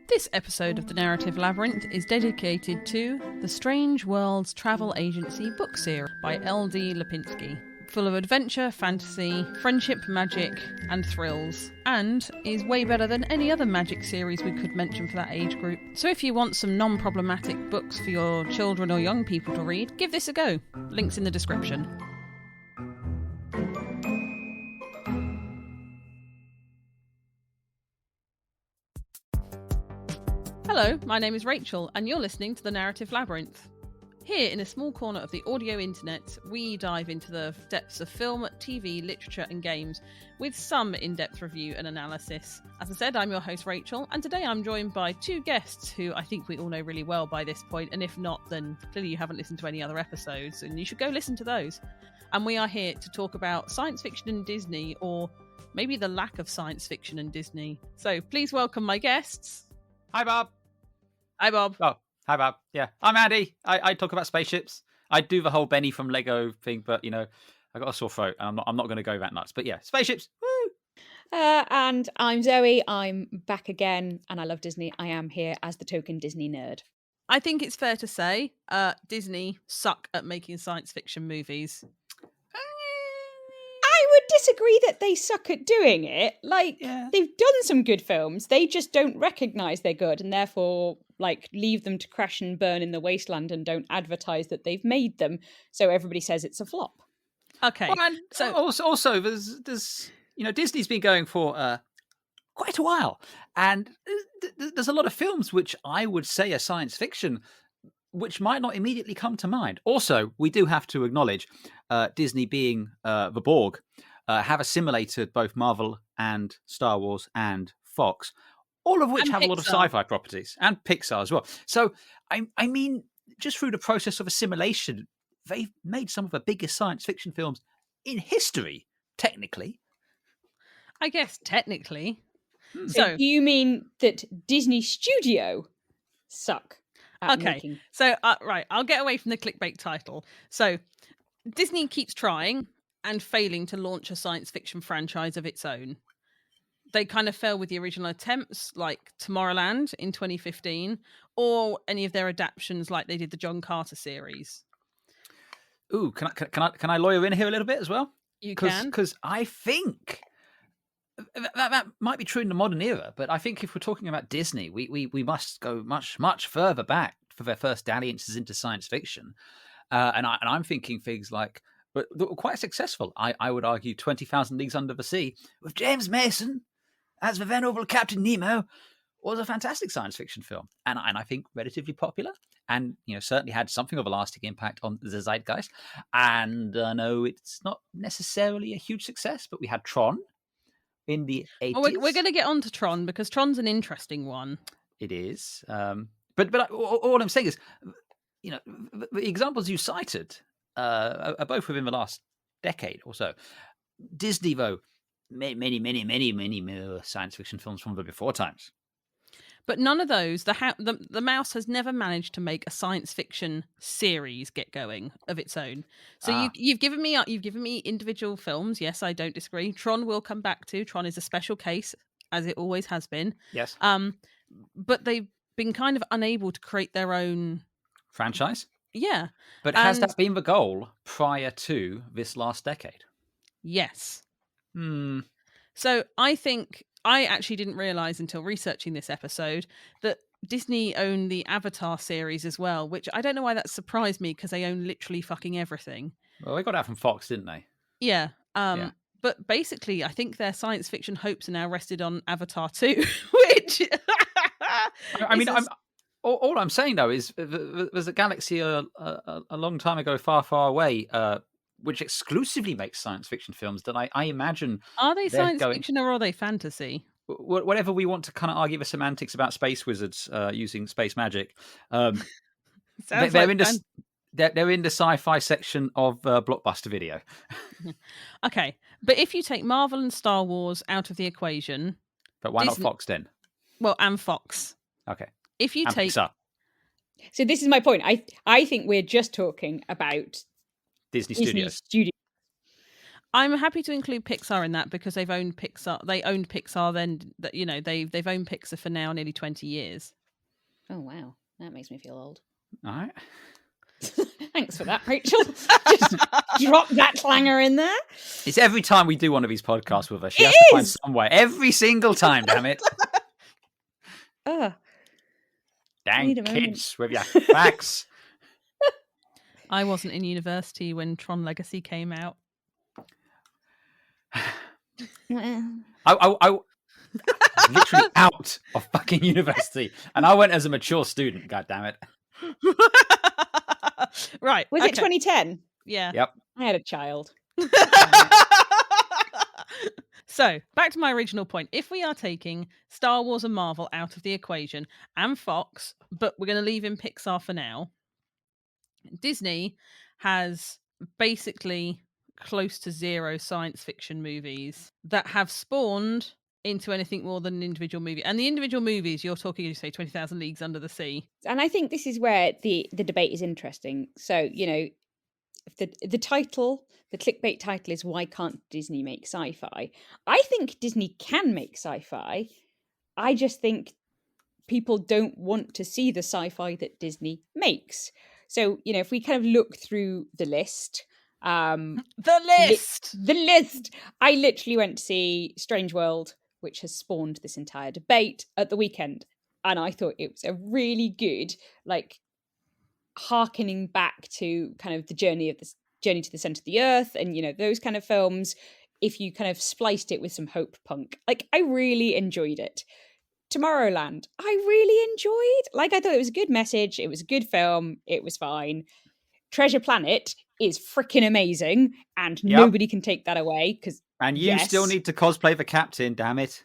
This episode of the Narrative Labyrinth is dedicated to the Strange Worlds Travel Agency book series by L.D. Lipinski, full of adventure, fantasy, friendship, magic, and thrills, and is way better than any other magic series we could mention for that age group. So if you want some non-problematic books for your children or young people to read, give this a go. Links in the description. Hello, my name is Rachel, and you're listening to the Narrative Labyrinth. Here, in a small corner of the audio internet, we dive into the depths of film, TV, literature, and games, with some in-depth review and analysis. As I said, I'm your host, Rachel, and today I'm joined by two guests who I think we all know really well by this point, and if not, then clearly you haven't listened to any other episodes, and you should go listen to those. And we are here to talk about science fiction and Disney, or maybe the lack of science fiction and Disney. So please welcome my guests. Hi, Bob. Hi, Bob. Oh, hi, Bob. Yeah, I'm Andy. I talk about spaceships. I do the whole Benny from Lego thing, but, you know, I got a sore throat. And I'm not going to go that nuts. But yeah, spaceships. Woo! And I'm Zoe. I'm back again, and I love Disney. I am here as the token Disney nerd. I think it's fair to say Disney suck at making science fiction movies. I would disagree that they suck at doing it. They've done some good films. They just don't recognise they're good, and therefore, leave them to crash and burn in the wasteland and don't advertise that they've made them. So everybody says it's a flop. Okay. Well, and so also there's Disney's been going for quite a while, and there's a lot of films which I would say are science fiction, which might not immediately come to mind. Also, we do have to acknowledge Disney being the Borg, have assimilated both Marvel and Star Wars and Fox, all of which and have Pixar. a lot of sci-fi properties, and Pixar as well. So, I mean, just through the process of assimilation, they've made some of the biggest science fiction films in history, technically. I guess technically. So do you mean that Disney Studio suck at making... So, right, I'll get away from the clickbait title. So, Disney keeps trying and failing to launch a science fiction franchise of its own. They kind of fell with the original attempts, like Tomorrowland in 2015, or any of their adaptations like they did the John Carter series. Ooh, can I lawyer in here a little bit as well? You can. Because I think that might be true in the modern era, but I think if we're talking about Disney, we must go much further back for their first dalliances into science fiction. And I'm thinking things like, but that were quite successful. I would argue 20,000 Leagues Under the Sea with James Mason as the venerable Captain Nemo was a fantastic science fiction film, and I think relatively popular, and certainly had something of a lasting impact on the zeitgeist. And I know it's not necessarily a huge success, but we had Tron in the 80s. Oh, we're going to get on to Tron because Tron's an interesting one. It is, but all I'm saying is, the examples you cited are both within the last decade or so. Disney, though, many more science fiction films from the before times. But none of those, the mouse has never managed to make a science fiction series get going of its own. So you've given me individual films. Yes, I don't disagree. Tron will come back to. Tron is a special case, as it always has been. Yes. But they've been kind of unable to create their own franchise. Yeah. But has that been the goal prior to this last decade? Yes. So I actually didn't realise until researching this episode that Disney owned the Avatar series as well, which I don't know why that surprised me because they own literally fucking everything. Well, they got that from Fox, didn't they? Yeah. But basically, I think their science fiction hopes are now rested on Avatar 2, which... All I'm saying, though, is there's a galaxy a long time ago, far away, which exclusively makes science fiction films that I imagine... Are they science fiction or are they fantasy? Whatever we want to kind of argue the semantics about space wizards using space magic. They're in the sci-fi section of Blockbuster Video. Okay, but if you take Marvel and Star Wars out of the equation... But why not Fox then? Well, and Fox. Okay. If you take... Pixar. So this is my point. I think we're just talking about... Disney Studios. I'm happy to include Pixar in that because they've owned Pixar. They owned Pixar. Then they've owned Pixar for now nearly 20 years. Oh wow, that makes me feel old. All right. Thanks for that, Rachel. Just drop that clanger in there. It's every time we do one of these podcasts with her. She has to find some way. Every single time, damn it. Dang kids with your facts. I wasn't in university when Tron Legacy came out. I literally out of fucking university, and I went as a mature student. God damn it! Right? Was it 2010? Yeah. Yep. I had a child. So back to my original point. If we are taking Star Wars and Marvel out of the equation, and Fox, but we're going to leave in Pixar for now, Disney has basically close to zero science fiction movies that have spawned into anything more than an individual movie. And the individual movies, you're talking, you say 20,000 Leagues Under the Sea. And I think this is where the debate is interesting. So, if the title, the clickbait title is "Why Can't Disney Make Sci-Fi?" I think Disney can make sci-fi. I just think people don't want to see the sci-fi that Disney makes. So, if we kind of look through the list, the list. I literally went to see Strange World, which has spawned this entire debate at the weekend, and I thought it was a really good, harkening back to kind of the journey to the center of the earth, and those kind of films. If you kind of spliced it with some hope punk, I really enjoyed it. Tomorrowland, I really enjoyed. I thought it was a good message. It was a good film. It was fine. Treasure Planet is freaking amazing, and nobody can take that away. And you still need to cosplay the captain, damn it.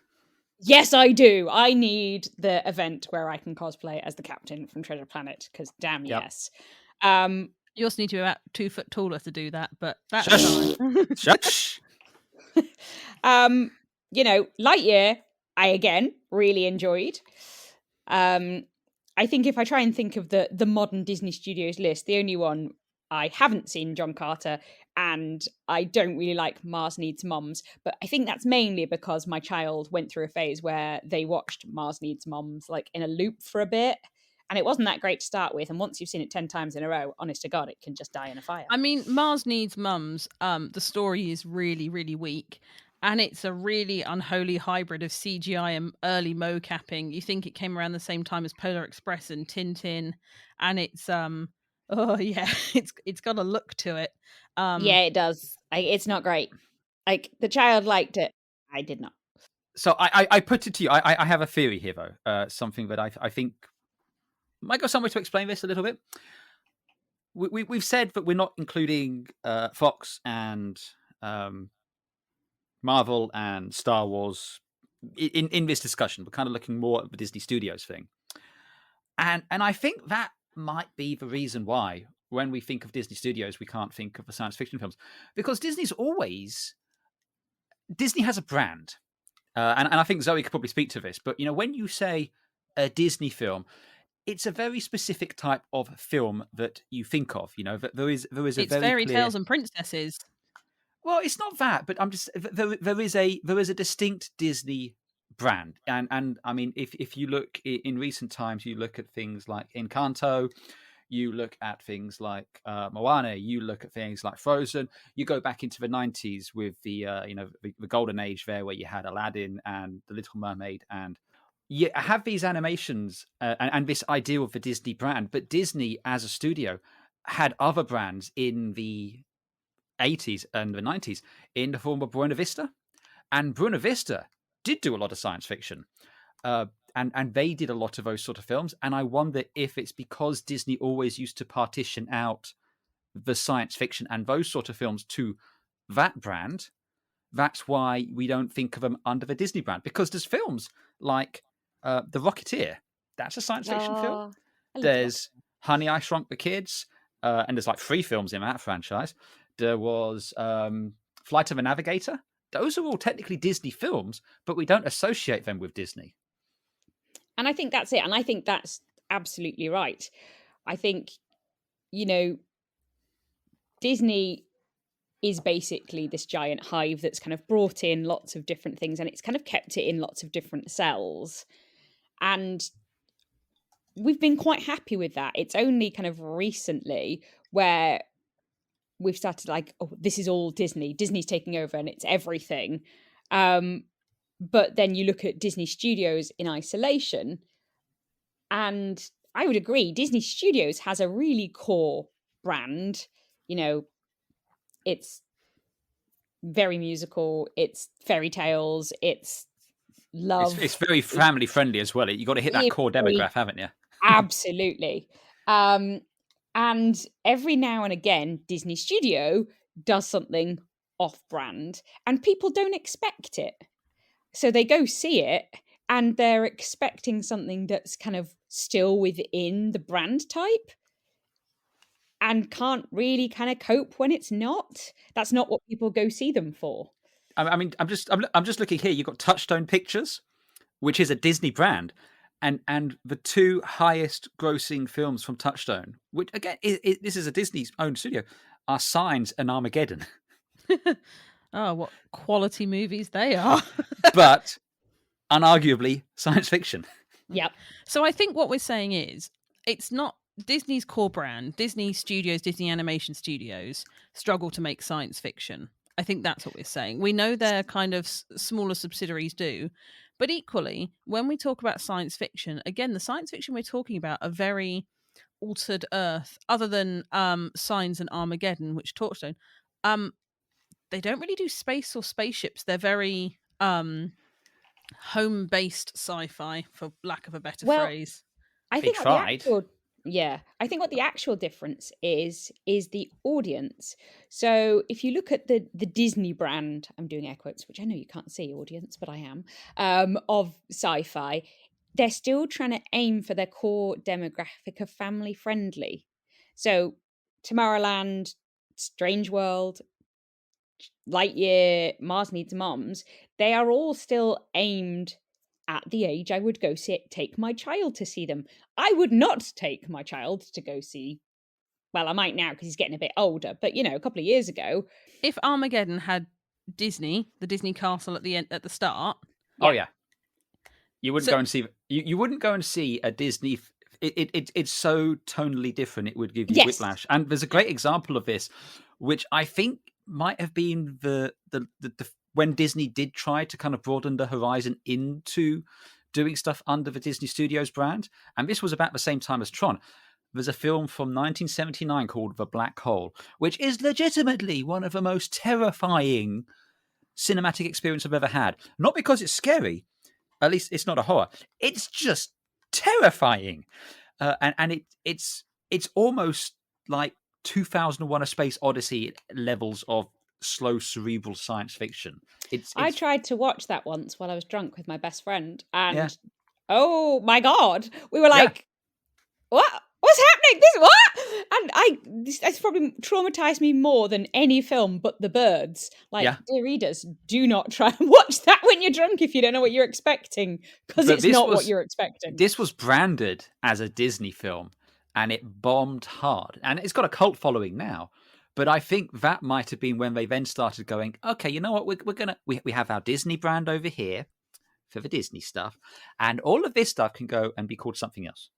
Yes, I do. I need the event where I can cosplay as the captain from Treasure Planet, because damn yes. You also need to be about 2 foot taller to do that, but that's fine. Shush. Lightyear, I again really enjoyed. I think if I try and think of the modern Disney Studios list, the only one I haven't seen, John Carter, and I don't really like Mars Needs Moms, but I think that's mainly because my child went through a phase where they watched Mars Needs Moms in a loop for a bit, and it wasn't that great to start with, and once you've seen it 10 times in a row, honest to God, it can just die in a fire. I mean, Mars Needs Mums, the story is really, really weak, and it's a really unholy hybrid of CGI and early mocapping. You think it came around the same time as Polar Express and Tintin, and it's it's got a look to it. Yeah, it does. It's not great. The child liked it. I did not. So I put it to you. I have a theory here, though. Something that I think might go somewhere to explain this a little bit. We've said that we're not including Fox and Marvel and Star Wars in this discussion. We're kind of looking more at the Disney Studios thing, and I think that might be the reason why when we think of Disney Studios we can't think of the science fiction films, because Disney has a brand, and I think Zoe could probably speak to this. But when you say a Disney film, it's a very specific type of film that you think of. There is a it's very fairy clear... tales and princesses. Well, it's not that, but I'm just there is a distinct Disney brand, and I mean, if you look in recent times, you look at things like Encanto, you look at things like Moana, you look at things like Frozen, you go back into the 90s with the the golden age there, where you had Aladdin and The Little Mermaid, and you have these animations and this idea of the Disney brand. But Disney as a studio had other brands in the 80s and the 90s in the form of Buena Vista, and Buena Vista did do a lot of science fiction, and they did a lot of those sort of films. And I wonder if it's because Disney always used to partition out the science fiction and those sort of films to that brand, that's why we don't think of them under the Disney brand. Because there's films like The Rocketeer, that's a science fiction film. There's Honey, I Shrunk the Kids, and there's 3 films in that franchise. There was Flight of a Navigator. Those are all technically Disney films, but we don't associate them with Disney. And I think that's it. And I think that's absolutely right. I think, Disney is basically this giant hive that's kind of brought in lots of different things, and it's kind of kept it in lots of different cells. And we've been quite happy with that. It's only kind of recently where we've started like, oh, this is all Disney. Disney's taking over and it's everything. But then you look at Disney Studios in isolation, and I would agree, Disney Studios has a really core brand. You know, it's very musical, it's fairy tales, it's love. It's very family friendly as well. You got to hit that core demographic, haven't you? Absolutely. And every now and again, Disney Studio does something off-brand, and people don't expect it. So they go see it, and they're expecting something that's kind of still within the brand type, and can't really kind of cope when it's not. That's not what people go see them for. I mean, I'm just looking here. You've got Touchstone Pictures, which is a Disney brand, and the two highest grossing films from Touchstone, which again, this is a Disney's own studio, are Signs and Armageddon. Oh, what quality movies they are. But unarguably science fiction. Yep. So I think what we're saying is, it's not Disney's core brand. Disney Studios, Disney Animation Studios struggle to make science fiction. I think that's what we're saying. We know their kind of smaller subsidiaries do. But equally, when we talk about science fiction, again, the science fiction we're talking about are very altered Earth, other than Signs and Armageddon, which Touchstone. They don't really do space or spaceships. They're very home-based sci-fi, for lack of a better phrase. I think I think what the actual difference is the audience. So if you look at the Disney brand, I'm doing air quotes, which I know you can't see, audience, but I am, of sci-fi, they're still trying to aim for their core demographic of family friendly. So Tomorrowland, Strange World, Lightyear, Mars Needs Moms, they are all still aimed at the age I would go take my child to see them. I would not take my child to go see, well, I might now because he's getting a bit older, but a couple of years ago. If Armageddon had Disney, the Disney castle at the end, at the start. Oh yeah. You wouldn't go and see you wouldn't go and see a Disney it's so tonally different it would give you whiplash. And there's a great example of this, which I think might have been the when Disney did try to kind of broaden the horizon into doing stuff under the Disney Studios brand. And this was about the same time as Tron. There's a film from 1979 called The Black Hole, which is legitimately one of the most terrifying cinematic experiences I've ever had. Not because it's scary, at least it's not a horror. It's just terrifying. And it's almost like 2001: A Space Odyssey levels of slow cerebral science fiction. I tried to watch that once while I was drunk with my best friend, and oh my god, we were like, what's happening? That's probably traumatized me more than any film but The Birds. Dear readers, do not try and watch that when you're drunk if you don't know what you're expecting, because it's not what you're expecting. This was branded as a Disney film, and it bombed hard, and it's got a cult following now. But I think that might have been when they then started going, okay, you know what, we have our Disney brand over here for the Disney stuff, and all of this stuff can go and be called something else.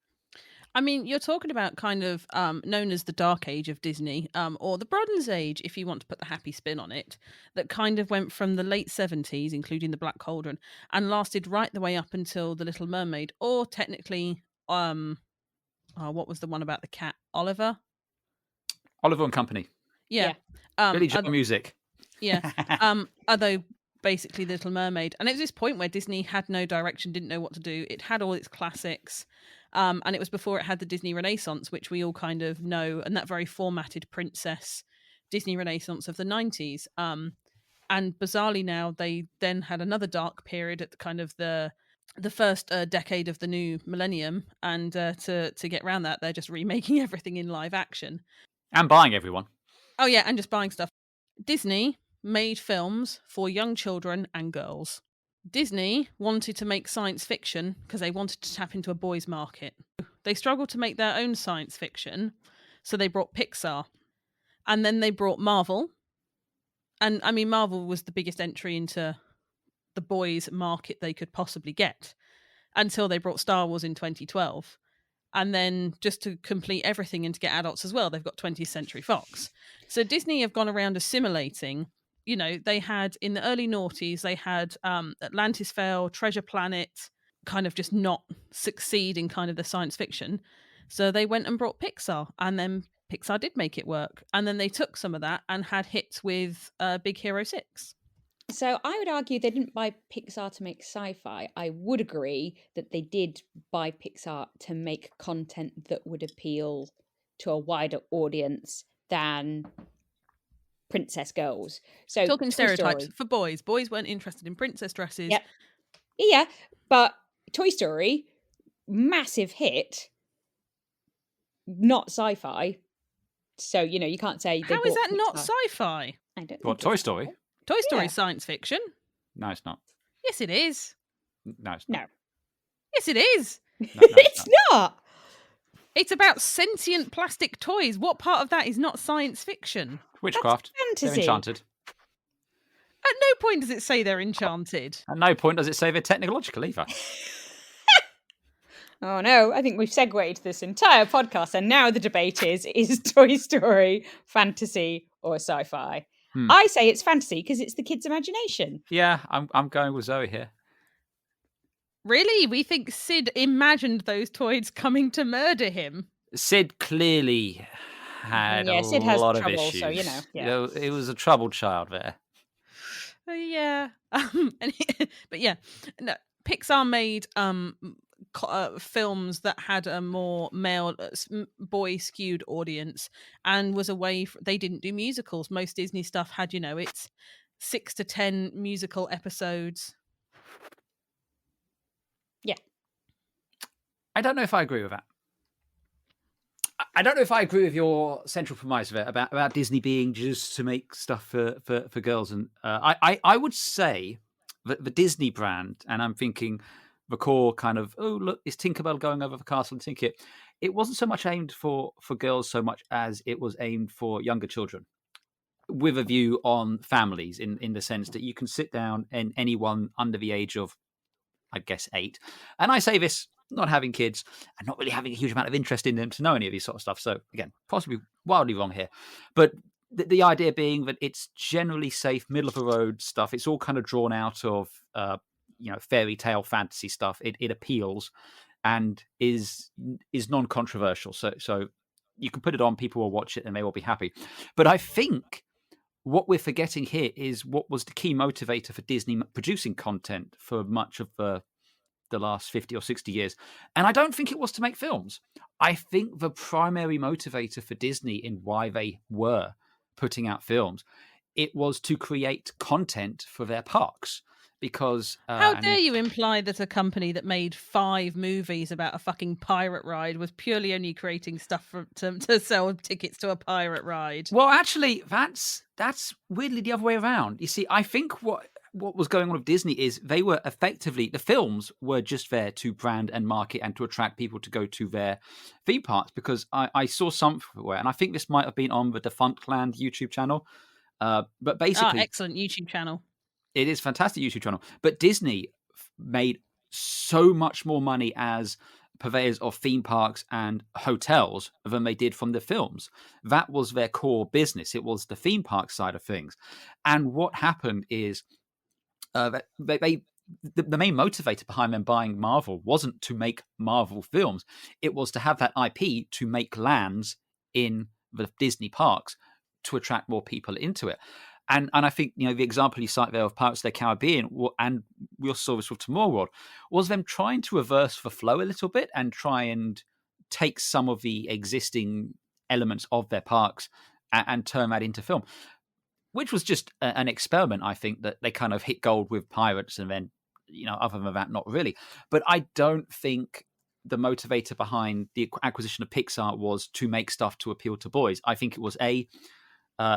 I mean, you're talking about kind of known as the Dark Age of Disney, or the Bronze Age, if you want to put the happy spin on it, that kind of went from the late 70s, including the Black Cauldron, and lasted right the way up until The Little Mermaid, or technically, what was the one about the cat? Oliver and Company. Yeah. Billy Joel music. Yeah. Although basically The Little Mermaid. And it was this point where Disney had no direction, didn't know what to do. It had all its classics. And it was before it had the Disney Renaissance, which we all kind of know, and that very formatted princess Disney Renaissance of the 90s. And bizarrely now, they then had another dark period at the kind of the first decade of the new millennium. And to get around that, they're just remaking everything in live action. And buying everyone. Oh, yeah, and just buying stuff. Disney made films for young children and girls. Disney wanted to make science fiction because they wanted to tap into a boys' market. They struggled to make their own science fiction, so they brought Pixar. And then they brought Marvel, And I mean, Marvel was the biggest entry into the boys market they could possibly get until they brought Star Wars in 2012. And then just to complete everything and to get adults as well, they've got 20th Century Fox. So Disney have gone around assimilating. You know, they had in the early noughties, they had Atlantis fail, Treasure Planet kind of just not succeed in kind of the science fiction. So they went and brought Pixar, and then Pixar did make it work. And then they took some of that and had hits with Big Hero 6. So I would argue they didn't buy Pixar to make sci-fi. I would agree that they did buy Pixar to make content that would appeal to a wider audience than princess girls. So talking Toy stereotypes Story. for boys. Boys weren't interested in princess dresses. Yep. Yeah, but Toy Story, massive hit, not sci-fi. So, you know, you can't say How is that not sci-fi? I don't What, think Toy it's Story? sci-fi. Toy Story Yeah. science fiction. No, it's not. Yes, it is. No, it's not. No. Yes, it is. No, It's not. It's about sentient plastic toys. What part of that is not science fiction? Witchcraft. They're Fantasy. enchanted. At no point does it say they're enchanted. At no point does it say they're technological either. Oh no, I think we've segued this entire podcast, and now the debate is Toy Story fantasy or sci-fi? I say it's fantasy because it's the kid's imagination. Yeah, I'm going with Zoe here. Really? We think Sid imagined those toys coming to murder him? Sid clearly had Sid a has lot of trouble, issues. so, you know, yeah. You know, it was a troubled child there. Yeah. But yeah, no, Pixar made films that had a more male boy skewed audience and was away they didn't do musicals. Most Disney stuff had, you know, it's 6 to 10 musical episodes. Yeah. I don't know if I agree with that. I don't know if I agree with your central premise of it about Disney being just to make stuff for girls. And I would say that the Disney brand, and I'm thinking the core kind of, oh, look, is Tinkerbell going over the castle and Tinker? It wasn't so much aimed for girls so much as it was aimed for younger children, with a view on families in the sense that you can sit down and anyone under the age of, I guess, 8. And I say this not having kids and not really having a huge amount of interest in them to know any of these sort of stuff. So again, possibly wildly wrong here. But the idea being that it's generally safe, middle of the road stuff. It's all kind of drawn out of, fairy tale fantasy stuff. It appeals and is non-controversial. So you can put it on, people will watch it and they will be happy. But I think what we're forgetting here is what was the key motivator for Disney producing content for much of the last 50 or 60 years. And I don't think it was to make films. I think the primary motivator for Disney in why they were putting out films, it was to create content for their parks. Because how dare you imply that a company that made 5 movies about a fucking pirate ride was purely only creating stuff to sell tickets to a pirate ride? Well, actually, that's weirdly the other way around. You see, I think what was going on with Disney is they were effectively, the films were just there to brand and market and to attract people to go to their theme parks. Because I saw somewhere, and I think this might have been on the Defunctland YouTube channel, but basically, excellent YouTube channel. It is a fantastic YouTube channel. But Disney made so much more money as purveyors of theme parks and hotels than they did from the films. That was their core business. It was the theme park side of things. And what happened is the main motivator behind them buying Marvel wasn't to make Marvel films. It was to have that IP to make lands in the Disney parks to attract more people into it. And I think, you know, the example you cite there of Pirates of the Caribbean, and we also saw this with Tomorrowland, was them trying to reverse the flow a little bit and try and take some of the existing elements of their parks and turn that into film, which was just an experiment. I think that they kind of hit gold with Pirates, and then, you know, other than that, not really. But I don't think the motivator behind the acquisition of Pixar was to make stuff to appeal to boys. I think it was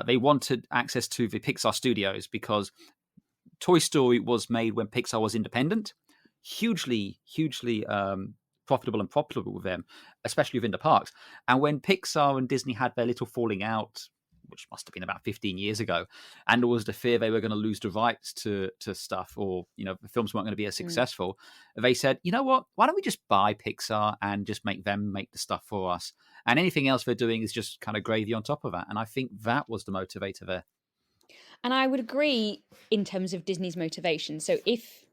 they wanted access to the Pixar studios because Toy Story was made when Pixar was independent, hugely profitable and popular with them, especially within the parks. And when Pixar and Disney had their little falling out which must have been about 15 years ago, and there was the fear they were going to lose the rights to stuff, or the films weren't going to be as successful. They said, you know what? Why don't we just buy Pixar and just make them make the stuff for us? And anything else they're doing is just kind of gravy on top of that. And I think that was the motivator there. And I would agree in terms of Disney's motivation. So if,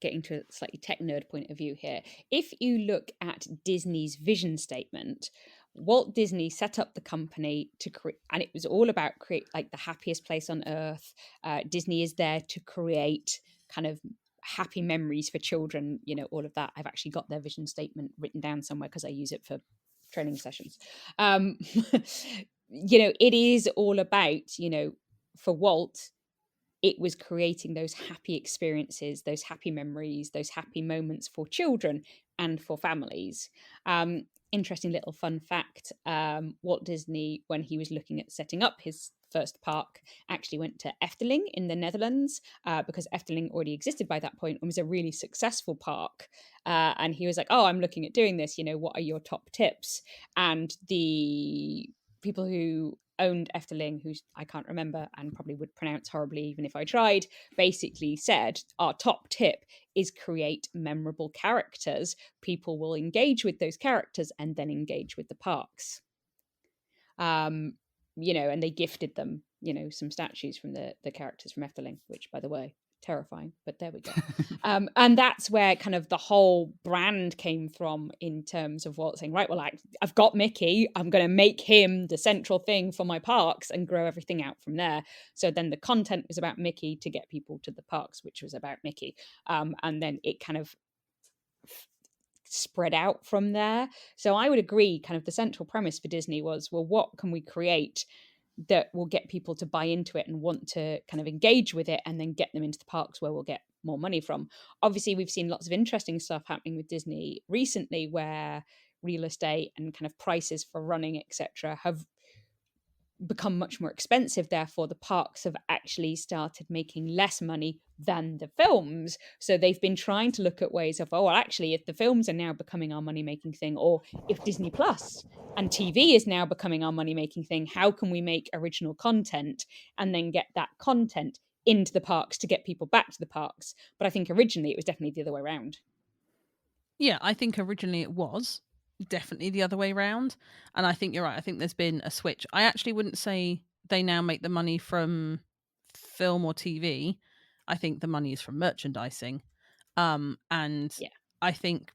getting to a slightly tech nerd point of view here, if you look at Disney's vision statement, Walt Disney set up the company to create, and it was all about create like the happiest place on earth. Disney is there to create kind of happy memories for children, all of that. I've actually got their vision statement written down somewhere because I use it for training sessions. It is all about, for Walt, it was creating those happy experiences, those happy memories, those happy moments for children and for families. Interesting little fun fact, Walt Disney, when he was looking at setting up his first park, actually went to Efteling in the Netherlands because Efteling already existed by that point and was a really successful park. And he was like, oh, I'm looking at doing this, what are your top tips? And the people who owned Efteling, who I can't remember and probably would pronounce horribly even if I tried, basically said our top tip is create memorable characters. People will engage with those characters and then engage with the parks. And they gifted them, some statues from the characters from Efteling, which, by the way, terrifying, but there we go. And that's where kind of the whole brand came from in terms of Walt saying, right, well, I've got Mickey, I'm going to make him the central thing for my parks and grow everything out from there. So then the content was about Mickey to get people to the parks, which was about Mickey. And then it kind of spread out from there. So I would agree, kind of the central premise for Disney was, well, what can we create that will get people to buy into it and want to kind of engage with it and then get them into the parks where we'll get more money from. Obviously, we've seen lots of interesting stuff happening with Disney recently where real estate and kind of prices for running, etc., have become much more expensive. Therefore, the parks have actually started making less money than the films. So they've been trying to look at ways of, oh, well, actually, if the films are now becoming our money-making thing, or if Disney Plus and TV is now becoming our money-making thing, how can we make original content and then get that content into the parks to get people back to the parks? But I think originally it was definitely the other way around. Yeah, I think originally it was definitely the other way around. And I think you're right. I think there's been a switch. I actually wouldn't say they now make the money from film or TV. I think the money is from merchandising. And yeah. I think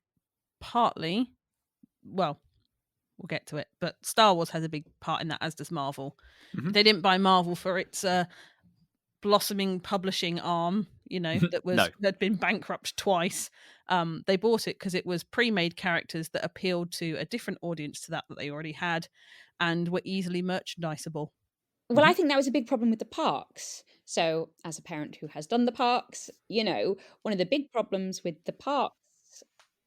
partly, well, we'll get to it, but Star Wars has a big part in that, as does Marvel. Mm-hmm. They didn't buy Marvel for its blossoming publishing arm, that had been bankrupt twice. They bought it because it was pre-made characters that appealed to a different audience to that they already had and were easily merchandisable. Well, I think that was a big problem with the parks. So as a parent who has done the parks, one of the big problems with the parks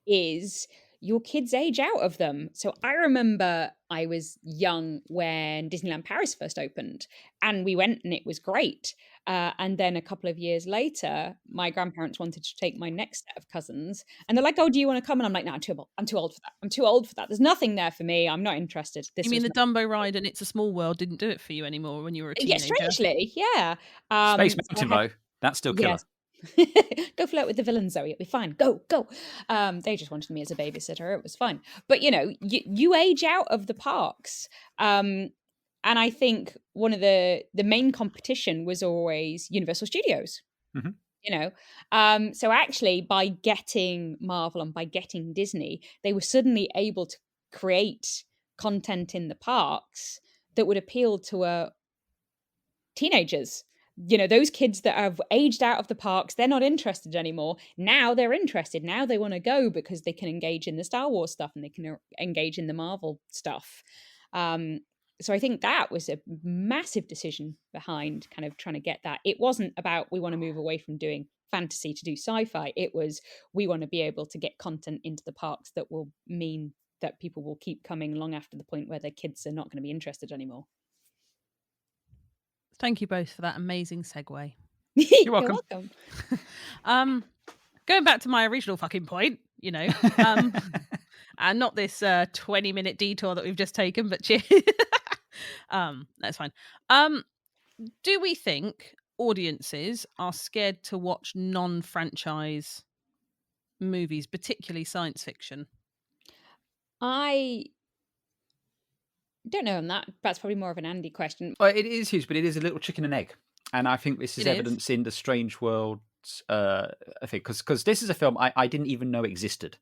is your kids age out of them. So I remember I was young when Disneyland Paris first opened and we went and it was great. And then a couple of years later, my grandparents wanted to take my next set of cousins and they're like, oh, do you want to come? And I'm like, no, I'm too old for that. I'm too old for that. There's nothing there for me. I'm not interested. You mean the Dumbo ride and It's a Small World didn't do it for you anymore when you were a teenager? Yeah, strangely, yeah. Space Mountain, though. That's still killer. Yes. Go flirt with the villain, Zoe. It'll be fine. Go. They just wanted me as a babysitter. It was fine. But you age out of the parks. And I think one of the main competition was always Universal Studios. Mm-hmm. So actually, by getting Marvel and by getting Disney, they were suddenly able to create content in the parks that would appeal to teenagers. Those kids that have aged out of the parks, they're not interested anymore. Now they're interested. Now they want to go because they can engage in the Star Wars stuff and they can engage in the Marvel stuff. So I think that was a massive decision behind kind of trying to get that. It wasn't about we want to move away from doing fantasy to do sci-fi. It was we want to be able to get content into the parks that will mean that people will keep coming long after the point where their kids are not going to be interested anymore. Thank you both for that amazing segue. You're welcome. Going back to my original fucking point, and not this 20-minute detour that we've just taken, but cheers. That's fine. Do we think audiences are scared to watch non-franchise movies, particularly science fiction? I don't know on that. That's probably more of an Andy question. Well, it is huge, but it is a little chicken and egg. And I think this is It is. evidence in the Strange Worlds thing. Because this is a film I didn't even know existed.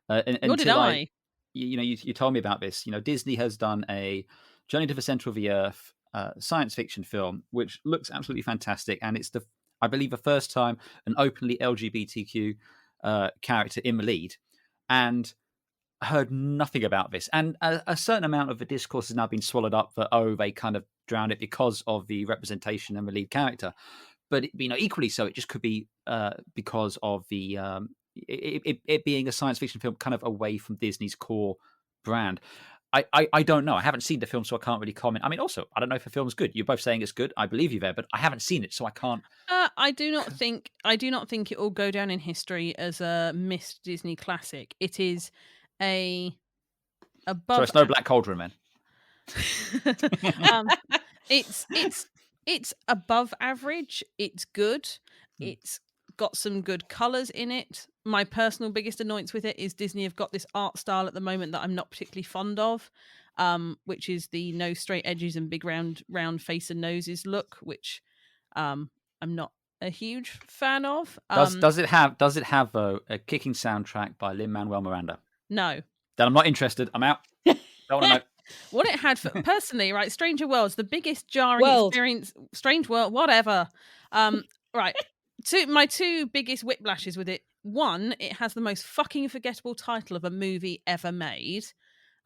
Nor did I. You told me about this. Disney has done a Journey to the Center of the Earth science fiction film, which looks absolutely fantastic. And it's I believe, the first time an openly LGBTQ character in the lead. And heard nothing about this, and a certain amount of the discourse has now been swallowed up that they kind of drowned it because of the representation and the lead character. But equally so, it just could be because of the it being a science fiction film kind of away from Disney's core brand. I don't know. I haven't seen the film, so I can't really comment. I mean, also, I don't know if the film's good. You're both saying it's good. I believe you there, but I haven't seen it, so I can't. I do not think it will go down in history as a missed Disney classic. It is above. So it's no Black Cauldron, man. It's above average. It's good. It's got some good colours in it. My personal biggest annoyance with it is Disney have got this art style at the moment that I'm not particularly fond of, which is the no straight edges and big round face and noses look, which I'm not a huge fan of. Does it have a kicking soundtrack by Lin-Manuel Miranda? No. Then I'm not interested. I'm out. Don't want to know. What it had for personally, right? Stranger Worlds, the biggest jarring experience. Strange World, whatever. Right. My two biggest whiplashes with it. One, it has the most fucking forgettable title of a movie ever made.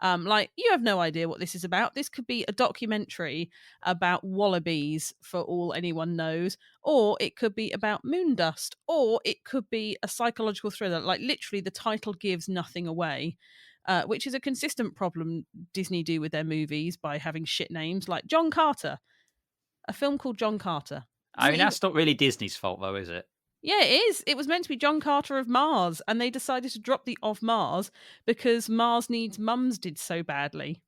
You have no idea what this is about. This could be a documentary about wallabies for all anyone knows, or it could be about moon dust, or it could be a psychological thriller. Like, literally, the title gives nothing away, which is a consistent problem Disney do with their movies by having shit names, like John Carter. A film called John Carter. I mean, that's not really Disney's fault, though, is it? Yeah, it is. It was meant to be John Carter of Mars, and they decided to drop the of Mars because Mars Needs Mums did so badly.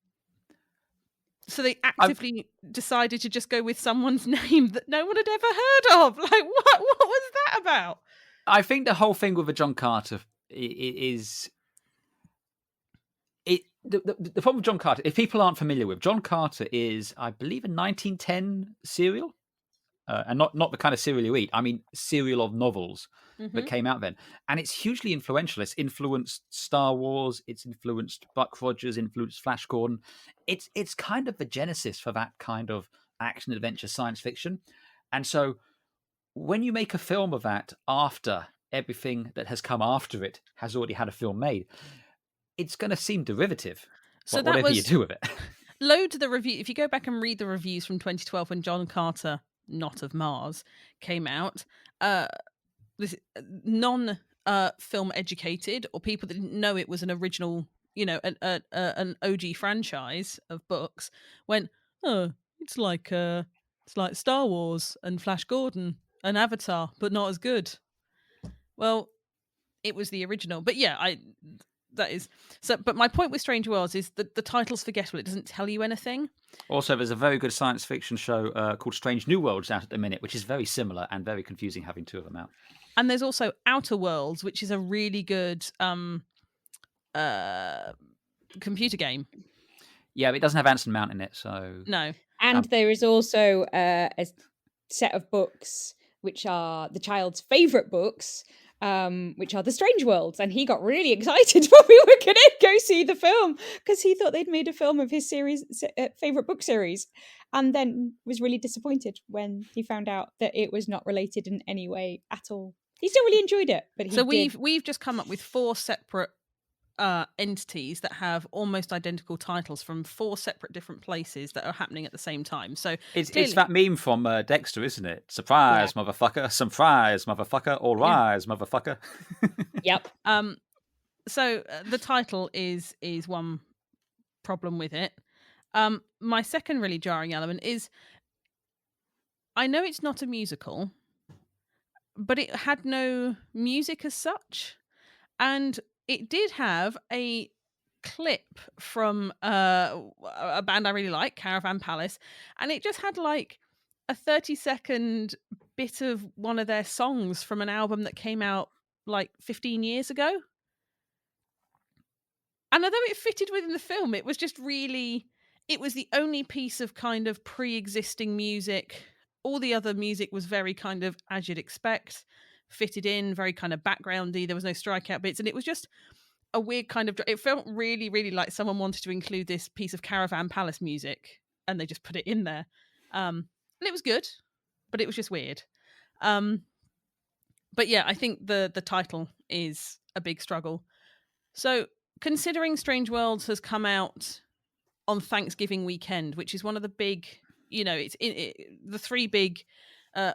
So they actively decided to just go with someone's name that no one had ever heard of. Like, what was that about? I think the whole thing with the John Carter is... The problem with John Carter, if people aren't familiar with, John Carter is, I believe, a 1910 serial. And not the kind of cereal you eat. I mean, serial of novels that came out then. And it's hugely influential. It's influenced Star Wars. It's influenced Buck Rogers, influenced Flash Gordon. It's kind of the genesis for that kind of action, adventure, science fiction. And so when you make a film of that after everything that has come after it has already had a film made, it's going to seem derivative. So whatever you do with it. Loads of the review. If you go back and read the reviews from 2012 when John Carter... Not of Mars came out, this non-film educated or people that didn't know it was an original, an OG franchise of books went, oh, it's like Star Wars and Flash Gordon and Avatar, but not as good. Well, it was the original, but yeah, that is so. But my point with Strange Worlds is that the title's forgettable. It doesn't tell you anything. Also, there's a very good science fiction show called Strange New Worlds out at the minute, which is very similar and very confusing, having two of them out. And there's also Outer Worlds, which is a really good computer game. Yeah, but it doesn't have Anson Mount in it, so no. And there is also a set of books which are the child's favourite books. Which are the Strange Worlds, and he got really excited when we were going to go see the film because he thought they'd made a film of his favourite book series, and then was really disappointed when he found out that it was not related in any way at all. He still really enjoyed it, but we've just come up with 4 separate entities that have almost identical titles from 4 separate different places that are happening at the same time. So it's that meme from Dexter, isn't it? Surprise, motherfucker! Some fries, motherfucker! All rise, motherfucker! Yep. So the title is one problem with it. My second really jarring element is, I know it's not a musical, but it had no music as such, and it did have a clip from a band I really like, Caravan Palace, and it just had like a 30-second bit of one of their songs from an album that came out like 15 years ago. And although it fitted within the film, it was just really, it was the only piece of kind of pre-existing music. All the other music was very kind of, as you'd expect, fitted in, very kind of backgroundy. There was no strikeout bits. And it was just a weird kind of, it felt really, really like someone wanted to include this piece of Caravan Palace music and they just put it in there. And it was good, but it was just weird. But yeah, I think the title is a big struggle. So considering Strange Worlds has come out on Thanksgiving weekend, which is one of the big, it's the three big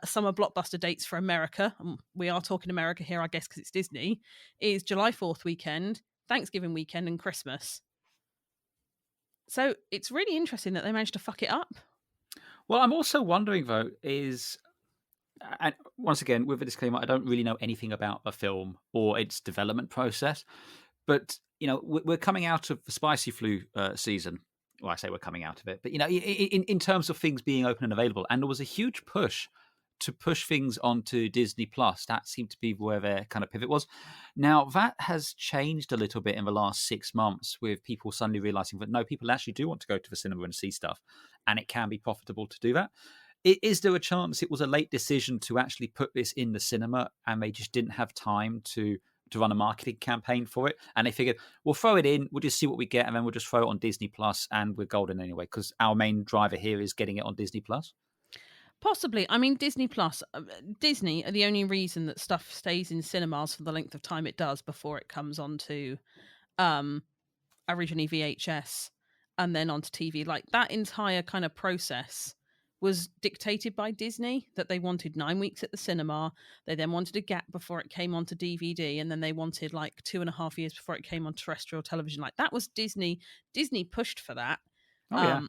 summer blockbuster dates for America. We are talking America here, I guess, because it's Disney, is July 4th weekend, Thanksgiving weekend, and Christmas. So it's really interesting that they managed to fuck it up. Well, I'm also wondering, though, and once again, with a disclaimer, I don't really know anything about the film or its development process, but, we're coming out of the spicy flu season. Well, I say we're coming out of it, but, in terms of things being open and available, and there was a huge push to push things onto Disney Plus. That seemed to be where their kind of pivot was. Now, that has changed a little bit in the last 6 months, with people suddenly realizing that, no, people actually do want to go to the cinema and see stuff, and it can be profitable to do that. Is there a chance it was a late decision to actually put this in the cinema and they just didn't have time to run a marketing campaign for it? And they figured, we'll throw it in, we'll just see what we get, and then we'll just throw it on Disney Plus and we're golden anyway, because our main driver here is getting it on Disney Plus? Possibly. I mean, Disney Plus, Disney are the only reason that stuff stays in cinemas for the length of time it does before it comes onto originally VHS and then onto TV. Like that entire kind of process was dictated by Disney, that they wanted 9 weeks at the cinema. They then wanted a gap before it came onto DVD, and then they wanted like 2.5 years before it came on terrestrial television. Like that was Disney. Disney pushed for that. Oh, yeah.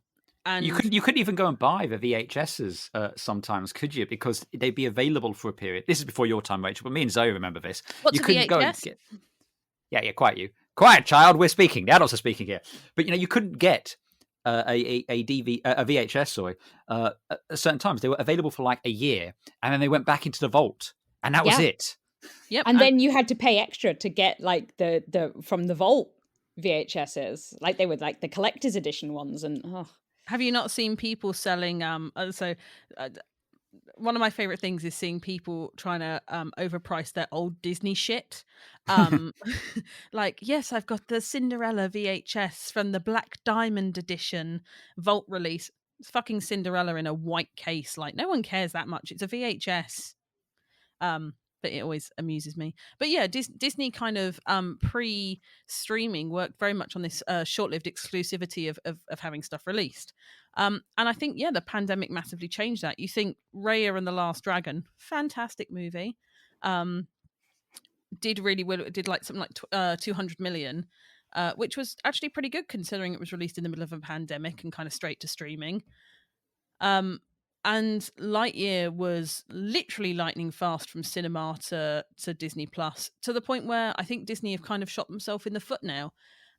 And you couldn't even go and buy the VHSs sometimes, could you? Because they'd be available for a period. This is before your time, Rachel, but me and Zoe remember this. What's you couldn't VHS? Go and get. Yeah, quiet you. Quiet, child, we're speaking. The adults are speaking here. But, you couldn't get a VHS, at certain times. They were available for like a year, and then they went back into the vault, and that was it. Yep. And then you had to pay extra to get like the from the vault VHSs. Like they were like the collector's edition ones, and Have you not seen people selling? One of my favorite things is seeing people trying to overprice their old Disney shit. Like, yes, I've got the Cinderella VHS from the Black Diamond edition vault release. It's fucking Cinderella in a white case. Like, no one cares that much. It's a VHS. But it always amuses me. But yeah, Disney kind of pre-streaming worked very much on this short-lived exclusivity of having stuff released. And I think, the pandemic massively changed that. You think Raya and the Last Dragon, fantastic movie, did really well. It did like something like 200 million, which was actually pretty good considering it was released in the middle of a pandemic and kind of straight to streaming. And Lightyear was literally lightning fast from cinema to Disney Plus, to the point where I think Disney have kind of shot themselves in the foot now.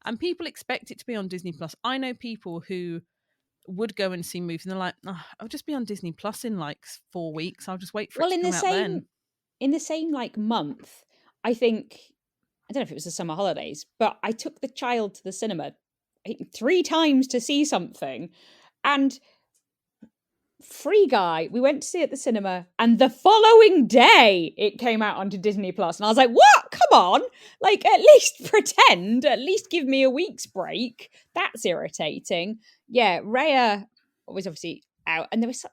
And people expect it to be on Disney Plus. I know people who would go and see movies and they're like, I'll just be on Disney Plus in like 4 weeks. I'll just wait for it to come out then. In the same like month, I think, I don't know if it was the summer holidays, but I took the child to the cinema 3 times to see something. And Free Guy, we went to see it at the cinema, and the following day it came out onto Disney Plus, and I was like, what? Come on, like at least pretend, at least give me a week's break. That's irritating. Yeah, Raya was obviously out, and there was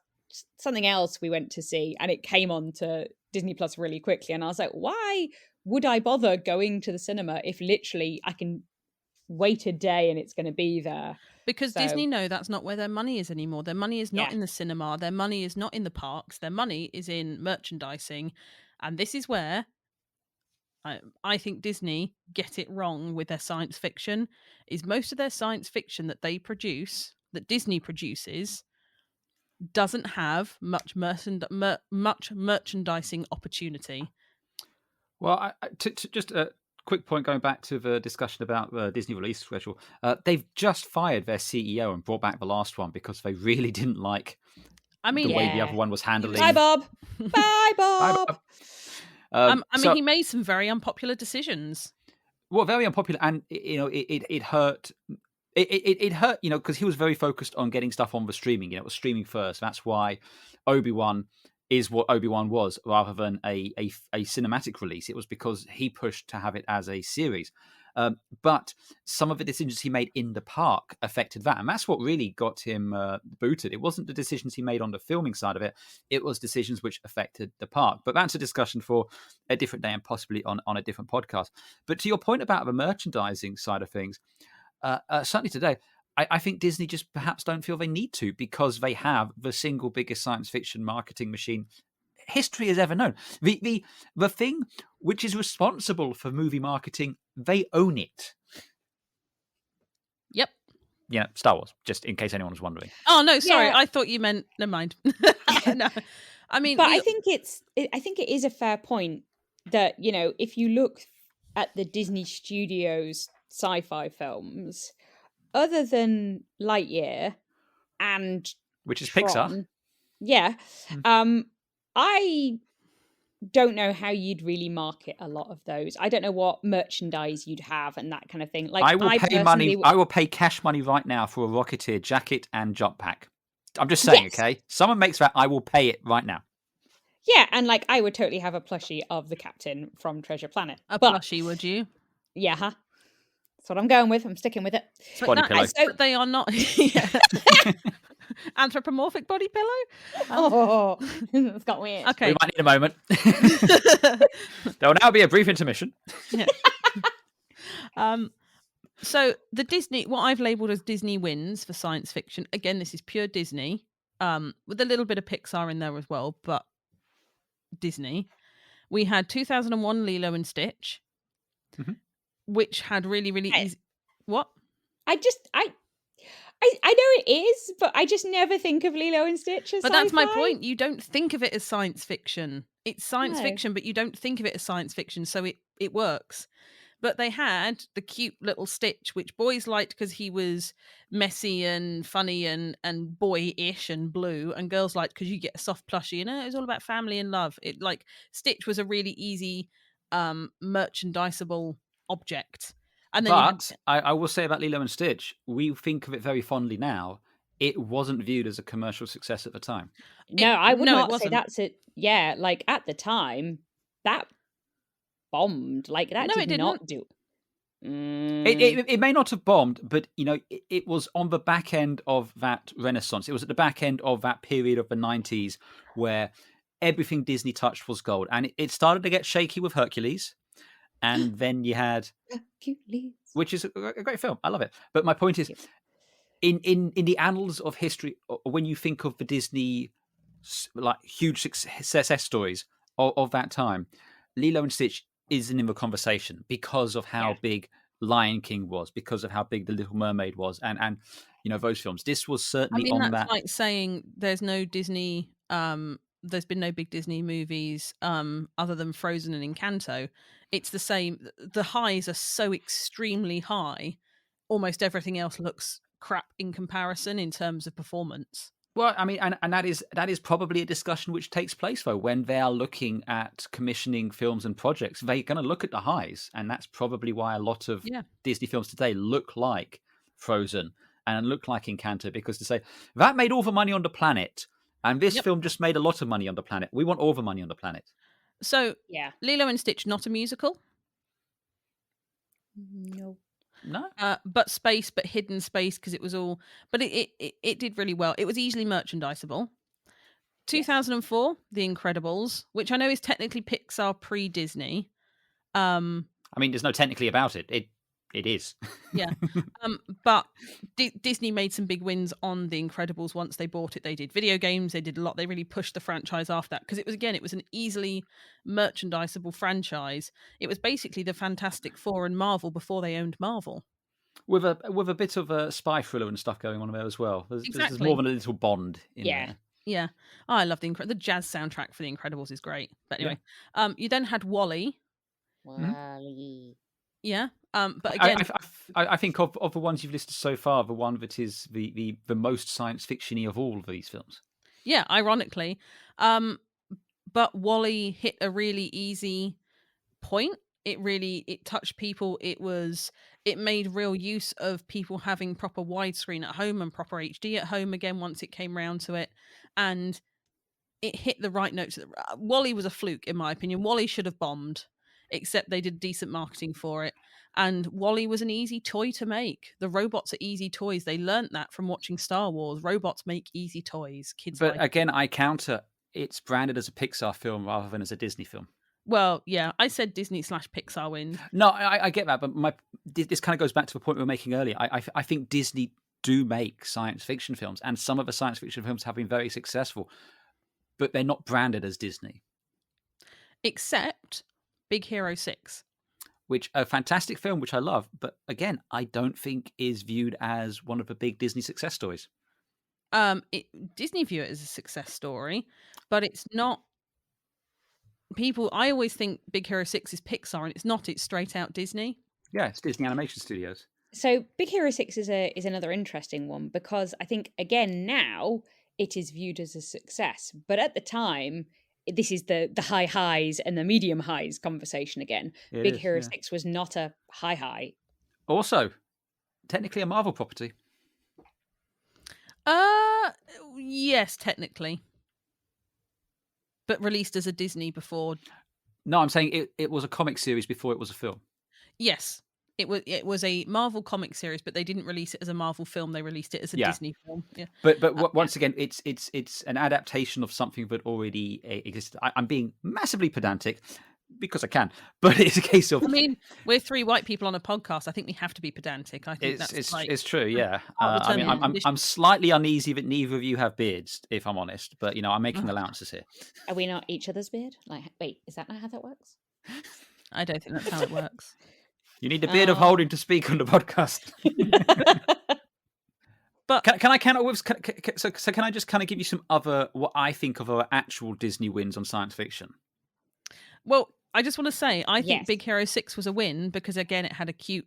something else we went to see, and it came on to Disney Plus really quickly, and I was like, why would I bother going to the cinema if literally I can wait a day and it's going to be there? Because Disney know that's not where their money is anymore. Their money is not in the cinema. Their money is not in the parks. Their money is in merchandising. And this is where I think Disney get it wrong with their science fiction, is most of their science fiction that they produce, that Disney produces, doesn't have much merchandising opportunity. Well, to just quick point going back to the discussion about the Disney release schedule. They've just fired their CEO and brought back the last one because they really didn't like the way the other one was handling. Bye, Bob. Bye, Bob. Bye, Bob. He made some very unpopular decisions. Well, very unpopular, and it hurt. It hurt, because he was very focused on getting stuff on the streaming. It was streaming first. That's why Obi-Wan is what Obi-Wan was, rather than a cinematic release. It was because he pushed to have it as a series. But some of the decisions he made in the park affected that. And that's what really got him booted. It wasn't the decisions he made on the filming side of it. It was decisions which affected the park. But that's a discussion for a different day and possibly on a different podcast. But to your point about the merchandising side of things, certainly today, I think Disney just perhaps don't feel they need to, because they have the single biggest science fiction marketing machine history has ever known. The thing which is responsible for movie marketing, they own it. Yep. Yeah, Star Wars, just in case anyone was wondering. Oh, no, sorry. Yeah. I thought you meant... Never mind. No. I mean... But I think it is a fair point that, if you look at the Disney Studios sci-fi films, other than Lightyear and which is Tron, Pixar. Yeah. I don't know how you'd really market a lot of those. I don't know what merchandise you'd have and that kind of thing. Like, I will pay money. I will pay cash money right now for a Rocketeer jacket and jump pack. I'm just saying, yes. Okay? Someone makes that, I will pay it right now. Yeah, and I would totally have a plushie of the captain from Treasure Planet. Plushie, would you? Yeah, huh? That's what I'm going with. I'm sticking with it. Body pillow. So they are not anthropomorphic body pillow. Oh, it's got weird. Okay, we might need a moment. There will now be a brief intermission. Yeah. So the Disney, what I've labelled as Disney wins for science fiction. Again, this is pure Disney, with a little bit of Pixar in there as well, but Disney. We had 2001 Lilo and Stitch. Mm-hmm. Which had really, really easy... What? I know it is, but I just never think of Lilo and Stitch as But sci-fi. That's my point. You don't think of it as science fiction. It's science fiction, but you don't think of it as science fiction, so it works. But they had the cute little Stitch, which boys liked because he was messy and funny and boyish and blue, and girls liked because you get a soft plushie. And it was all about family and love. Stitch was a really easy merchandisable object. And then I will say about Lilo and Stitch, we think of it very fondly now. It wasn't viewed as a commercial success at the time. No, I would not say that's it. Yeah, at the time, that bombed. It did not do. It may not have bombed, but it was on the back end of that renaissance. It was at the back end of that period of the 90s where everything Disney touched was gold, and it started to get shaky with Hercules. And then you had Hercules, which is a great film. I love it. But my point is, in the annals of history, when you think of the Disney huge success stories of that time, Lilo and Stitch isn't in the conversation because of how big Lion King was, because of how big The Little Mermaid was, and those films. This was certainly on that. That's like saying there's no Disney. There's been no big Disney movies other than Frozen and Encanto. It's the same. The highs are so extremely high. Almost everything else looks crap in comparison in terms of performance. Well, I mean, and that is probably a discussion which takes place, though, when they are looking at commissioning films and projects. They're going to look at the highs, and that's probably why a lot of Disney films today look like Frozen and look like Encanto, because to say, that made all the money on the planet, and this film just made a lot of money on the planet. We want all the money on the planet. So, Lilo and Stitch, not a musical? No. But hidden space, because it was all... But it did really well. It was easily merchandisable. 2004, The Incredibles, which I know is technically Pixar pre-Disney. I mean, there's no technically about it. It is. Yeah. But Disney made some big wins on The Incredibles once they bought it. They did video games. They did a lot. They really pushed the franchise after that because it was an easily merchandisable franchise. It was basically the Fantastic Four and Marvel before they owned Marvel. With a bit of a spy thriller and stuff going on there as well. There's more than a little Bond in there. Yeah. Oh, I love the jazz soundtrack for The Incredibles is great. But anyway, you then had Wall-E. Wall-E. Yeah. But again, I think of the ones you've listed so far, the one that is the most science fiction-y of all of these films. Yeah, ironically. But WALL-E hit a really easy point. It touched people. It made real use of people having proper widescreen at home and proper HD at home again once it came round to it. And it hit the right notes. WALL-E was a fluke, in my opinion. WALL-E should have bombed, except they did decent marketing for it. And WALL-E was an easy toy to make. The robots are easy toys. They learnt that from watching Star Wars. Robots make easy toys. Kids But like again, I counter. It's branded as a Pixar film rather than as a Disney film. Well, yeah, I said Disney/Pixar win. No, I get that, but this kind of goes back to the point we were making earlier. I think Disney do make science fiction films, and some of the science fiction films have been very successful, but they're not branded as Disney. Except Big Hero 6. Which a fantastic film, which I love, but again, I don't think is viewed as one of the big Disney success stories. Disney view it as a success story, but it's not. I always think Big Hero 6 is Pixar, and it's not. It's straight out Disney. Yeah, it's Disney Animation Studios. So Big Hero 6 is another interesting one, because I think, again, now it is viewed as a success. But at the time, this is the high highs and the medium highs conversation again. Big Hero 6 was not a high. Also, technically a Marvel property. Yes, technically. But released as a Disney before. No, I'm saying it was a comic series before it was a film. Yes. It was a Marvel comic series, but they didn't release it as a Marvel film. They released it as a Disney film. Yeah. But once again, it's an adaptation of something that already existed. I'm being massively pedantic because I can, but it's a case of. I mean, we're three white people on a podcast. I think we have to be pedantic. I think it's true. Yeah. I mean, I'm slightly uneasy that neither of you have beards, if I'm honest. But I'm making allowances here. Are we not each other's beard? Like, wait, is that not how that works? I don't think that's how it works. You need a beard of holding to speak on the podcast. But can I counter with? So can I just kind of give you some other what I think of our actual Disney wins on science fiction? Well, I just want to say I think Big Hero 6 was a win because again it had a cute,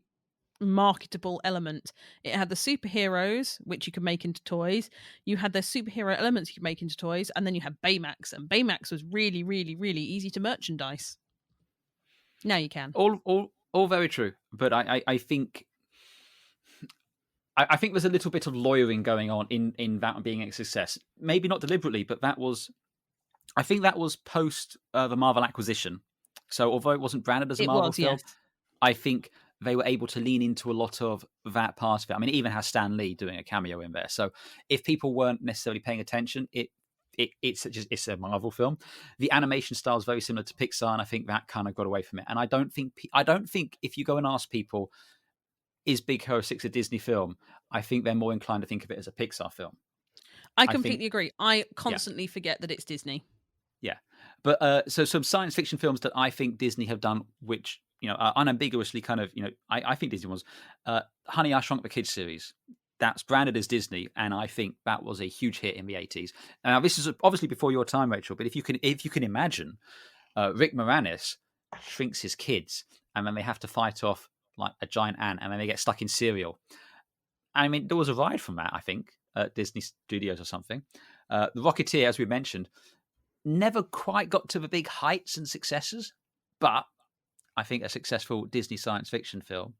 marketable element. It had the superheroes, which you could make into toys. You had the superhero elements you could make into toys, and then you had Baymax, and Baymax was really, really, really easy to merchandise. Now you can. All very true, but I think there's a little bit of lawyering going on in that being a success. Maybe not deliberately, but I think that was post the Marvel acquisition. So although it wasn't branded as a Marvel film, I think they were able to lean into a lot of that part of it. I mean, it even has Stan Lee doing a cameo in there. So if people weren't necessarily paying attention, it's a Marvel film. The animation style is very similar to Pixar, and I think that kind of got away from it. And I don't think if you go and ask people, is Big Hero 6 a Disney film? I think they're more inclined to think of it as a Pixar film. I completely agree. I constantly forget that it's Disney. Yeah, but so some science fiction films that I think Disney have done, which are unambiguously kind of I think Disney was Honey, I Shrunk the Kids series. That's branded as Disney, and I think that was a huge hit in the 80s. Now, this is obviously before your time, Rachel, but if you can imagine, Rick Moranis shrinks his kids, and then they have to fight off like a giant ant, and then they get stuck in cereal. I mean, there was a ride from that, I think, at Disney Studios or something. The Rocketeer, as we mentioned, never quite got to the big heights and successes, but I think a successful Disney science fiction film.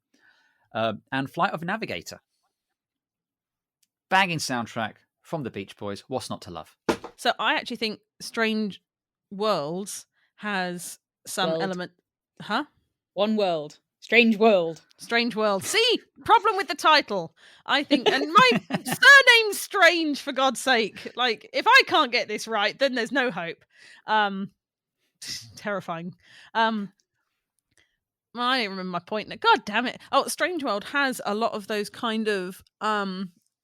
And Flight of a Navigator. Banging soundtrack from the Beach Boys. What's not to love? So I actually think Strange Worlds has some element. Huh? One world. Strange World. Strange World. See? Problem with the title. I think. And my surname's Strange, for God's sake. Like, if I can't get this right, then there's no hope. Terrifying. I don't remember my point. God damn it. Oh, Strange World has a lot of those kind of...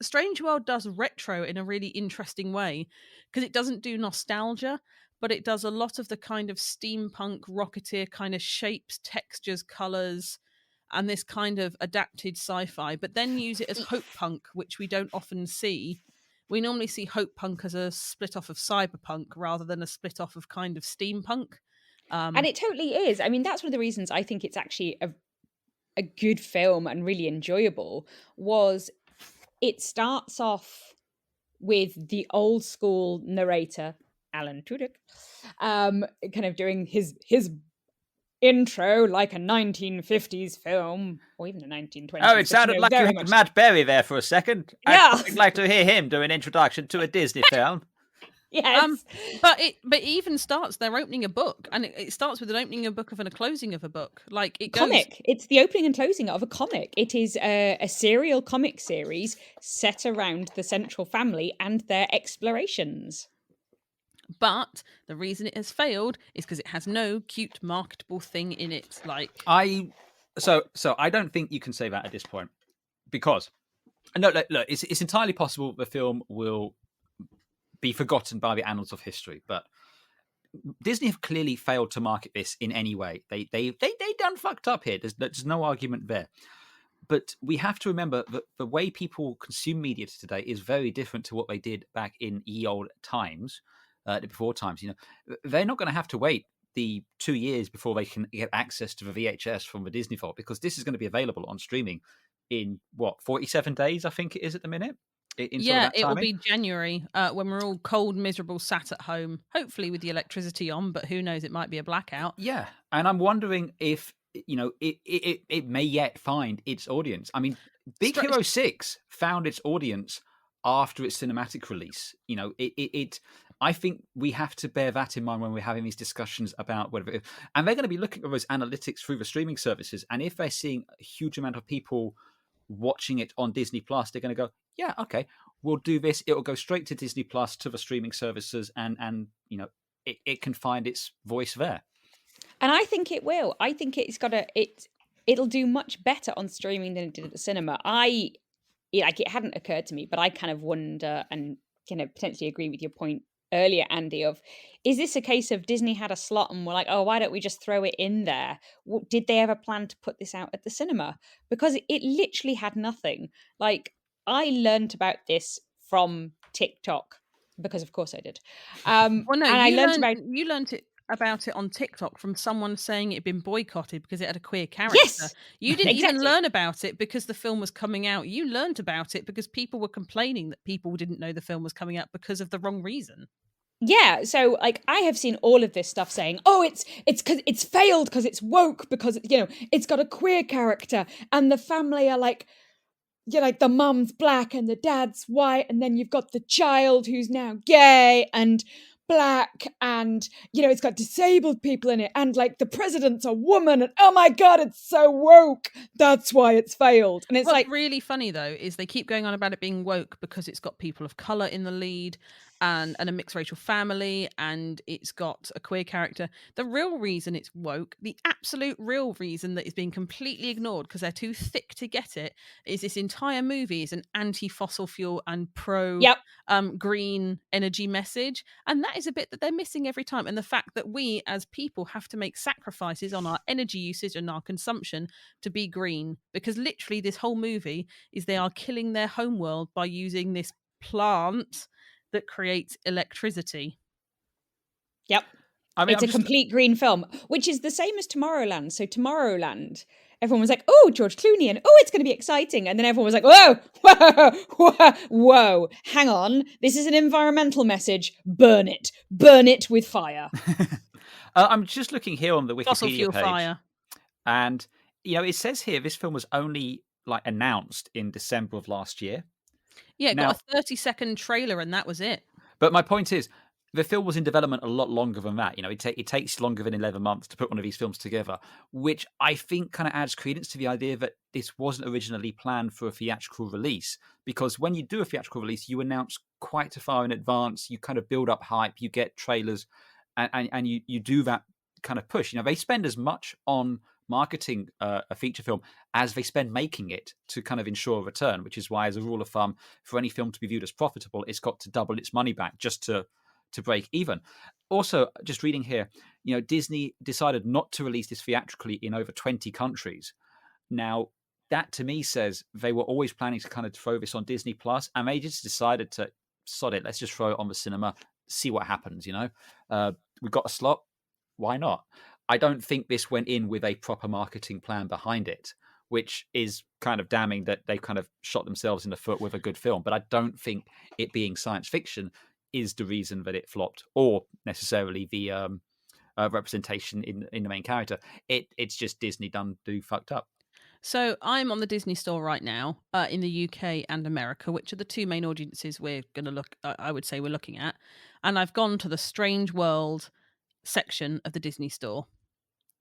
Strange World does retro in a really interesting way because it doesn't do nostalgia, but it does a lot of the kind of steampunk Rocketeer kind of shapes, textures, colours, and this kind of adapted sci-fi, but then use it as hope punk, which we don't often see. We normally see hope punk as a split off of cyberpunk rather than a split off of kind of steampunk. And it totally is. I mean, that's one of the reasons I think it's actually a good film and really enjoyable was it starts off with the old school narrator, Alan Tudyk, kind of doing his intro like a 1950s film, or even a 1920s. Oh, it sounded like you had Matt Berry there for a second. Yeah. I'd like to hear him do an introduction to a Disney film. Yes. But it even starts, they're opening a book, and it starts with an opening of a book and a closing of a book. Like it goes... Comic. It's the opening and closing of a comic. It is a serial comic series set around the central family and their explorations. But the reason it has failed is because it has no cute marketable thing in it. Like so I don't think you can say that at this point, because no, look, it's entirely possible the film will be forgotten by the annals of history, but Disney have clearly failed to market this in any way. They done fucked up here. There's no argument there. But we have to remember that the way people consume media today is very different to what they did back in ye old times, before times. You know, they're not going to have to wait the 2 years before they can get access to the VHS from the Disney Vault, because this is going to be available on streaming in 47 days, I think it is at the minute. Yeah, it will be January when we're all cold, miserable, sat at home, hopefully with the electricity on, but who knows, it might be a blackout. Yeah, and I'm wondering if, you know, it may yet find its audience. I mean, Big Hero 6 found its audience after its cinematic release. You know, I think we have to bear that in mind when we're having these discussions about whether... And they're going to be looking at those analytics through the streaming services, and if they're seeing a huge amount of people watching it on Disney Plus, they're going to go, yeah, okay, we'll do this. It will go straight to Disney Plus, to the streaming services, and you know, it can find its voice there. And I think it will. I think it'll do much better on streaming than it did at the cinema. It hadn't occurred to me, but I kind of wonder, and kind of potentially agree with your point earlier, Andy, of, is this a case of Disney had a slot and we're like, oh, why don't we just throw it in there? Did they ever plan to put this out at the cinema? Because it literally had nothing. Like, I learned about this from TikTok, because of course I did. Well, no, and you learned about it on TikTok from someone saying it had been boycotted because it had a queer character. Yes, you didn't even learn about it because the film was coming out. You learned about it because people were complaining that people didn't know the film was coming out because of the wrong reason. Yeah, so like I have seen all of this stuff saying, oh, it's because it's failed because it's woke, because, you know, it's got a queer character and the family are like, you know, like the mum's black and the dad's white, and then you've got the child who's now gay and black, and, you know, it's got disabled people in it, and like the president's a woman, and oh my god, it's so woke, that's why it's failed. And it's What's really funny though is they keep going on about it being woke because it's got people of color in the lead and a mixed racial family, and it's got a queer character. The real reason it's woke, the absolute real reason that is being completely ignored because they're too thick to get it, is this entire movie is an anti-fossil fuel and pro green energy message, and that is a bit that they're missing every time. And the fact that we as people have to make sacrifices on our energy usage and our consumption to be green, because literally this whole movie is they are killing their homeworld by using this plant that creates electricity. Yep. I mean, it's a complete green film, which is the same as Tomorrowland. So Tomorrowland, everyone was like, oh, George Clooney, and oh, it's going to be exciting. And then everyone was like, whoa, hang on. This is an environmental message. Burn it with fire. I'm just looking here on the Wikipedia Fossil fuel page, fire. And, you know, it says here this film was only like announced in December of last year. Yeah, it got a 30-second trailer and that was it. But my point is, the film was in development a lot longer than that. You know, it takes longer than 11 months to put one of these films together, which I think kind of adds credence to the idea that this wasn't originally planned for a theatrical release. Because when you do a theatrical release, you announce quite far in advance, you kind of build up hype, you get trailers, and you do that kind of push. You know, they spend as much on marketing a feature film as they spend making it to kind of ensure a return, which is why, as a rule of thumb, for any film to be viewed as profitable, it's got to double its money back just to break even. Also, just reading here, you know, Disney decided not to release this theatrically in over 20 countries. Now, that to me says they were always planning to kind of throw this on Disney Plus, and they just decided to sod it, let's just throw it on the cinema, see what happens. You know, we got a slot, why not? I don't think this went in with a proper marketing plan behind it, which is kind of damning that they kind of shot themselves in the foot with a good film. But I don't think it being science fiction is the reason that it flopped, or necessarily the representation in the main character. It's just Disney do fucked up. So I'm on the Disney Store right now in the UK and America, which are the two main audiences we're going to look. I would say we're looking at, and I've gone to the Strange World section of the Disney Store.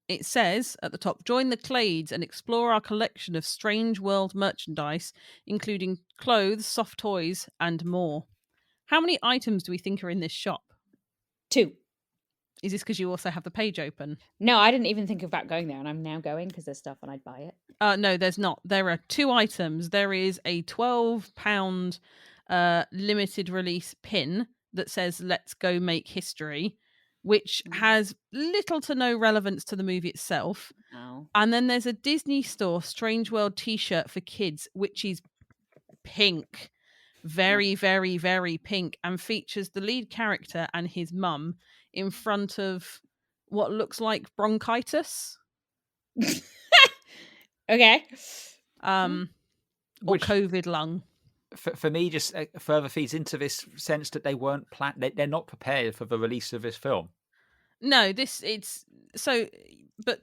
It says at the top, join the Clades and explore our collection of Strange World merchandise, including clothes, soft toys, and more. How many items do we think are in this shop? 2. Is this because you also have the page open? No, I didn't even think about going there, and I'm now going because there's stuff and I'd buy it. No, there's not. There are 2 items. There is a £12 limited release pin that says "Let's go make history," which has little to no relevance to the movie itself. Oh. And then there's a Disney Store Strange World t-shirt for kids, which is pink. Very, very, very pink, and features the lead character and his mum in front of what looks like bronchitis. Okay. Or COVID lung. For me, just further feeds into this sense that they weren't they're not prepared for the release of this film. No, but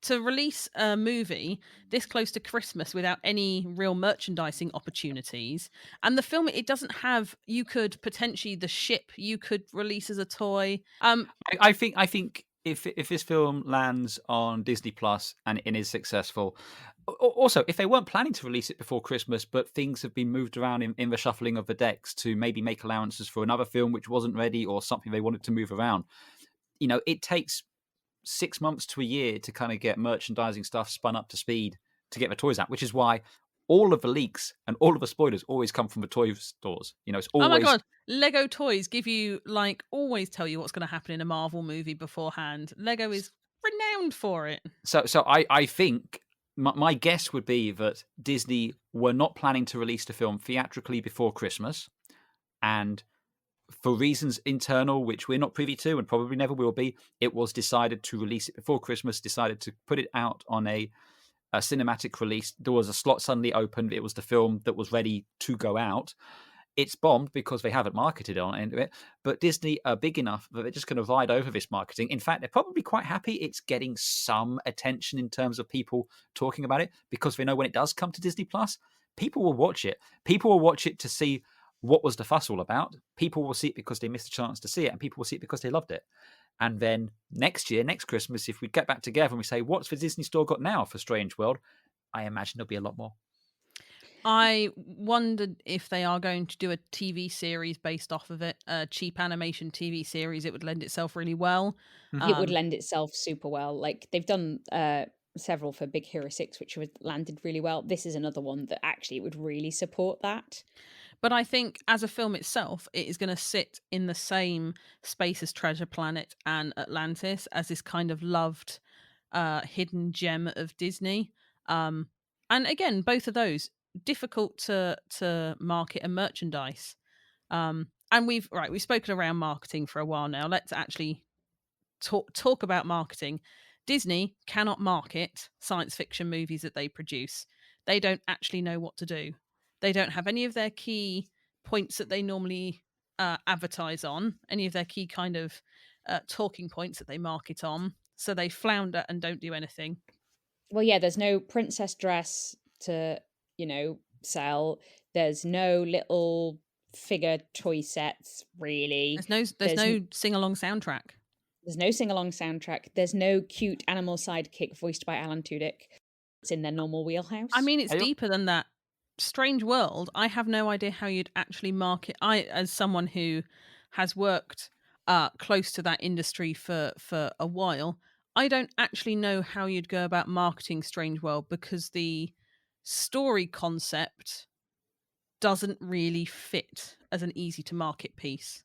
to release a movie this close to Christmas without any real merchandising opportunities, and the film, it doesn't have, you could potentially, the ship you could release as a toy. I think if this film lands on Disney Plus and is successful, also if they weren't planning to release it before Christmas, but things have been moved around in the shuffling of the decks to maybe make allowances for another film which wasn't ready, or something they wanted to move around, it takes 6 months to a year to kind of get merchandising stuff spun up to speed to get the toys out, which is why all of the leaks and all of the spoilers always come from the toy stores. It's always... Oh my god, Lego toys give you, always tell you what's going to happen in a Marvel movie beforehand. Lego is renowned for it. So I think my guess would be that Disney were not planning to release the film theatrically before Christmas, and for reasons internal, which we're not privy to and probably never will be, it was decided to release it before Christmas, decided to put it out on a cinematic release. There was a slot suddenly opened. It was the film that was ready to go out. It's bombed because they haven't marketed on into it, but Disney are big enough that they're just going to ride over this marketing. In fact, they're probably quite happy it's getting some attention in terms of people talking about it, because they know when it does come to Disney Plus, people will watch it. People will watch it to see what was the fuss all about. People will see it because they missed a chance to see it, and people will see it because they loved it. And then next year, next Christmas, if we get back together and we say, what's the Disney Store got now for Strange World? I imagine there'll be a lot more. I wondered if they are going to do a TV series based off of it, a cheap animation TV series. It would lend itself really well. It would lend itself super well. Like, they've done several for Big Hero 6, which have landed really well. This is another one that actually would really support that. But I think as a film itself, it is going to sit in the same space as Treasure Planet and Atlantis, as this kind of loved hidden gem of Disney. And again, both of those, difficult to market and merchandise. And we've spoken around marketing for a while now. Let's actually talk about marketing. Disney cannot market science fiction movies that they produce. They don't actually know what to do. They don't have any of their key points that they normally advertise on, any of their key kind of talking points that they market on. So they flounder and don't do anything. Well, yeah, there's no princess dress to, sell. There's no little figure toy sets, really. There's no sing-along soundtrack. There's no sing-along soundtrack. There's no cute animal sidekick voiced by Alan Tudyk. It's in their normal wheelhouse. I mean, it's deeper than that. Strange World, I have no idea how you'd actually market. I, as someone who has worked close to that industry for a while, I don't actually know how you'd go about marketing Strange World, because the story concept doesn't really fit as an easy to market piece.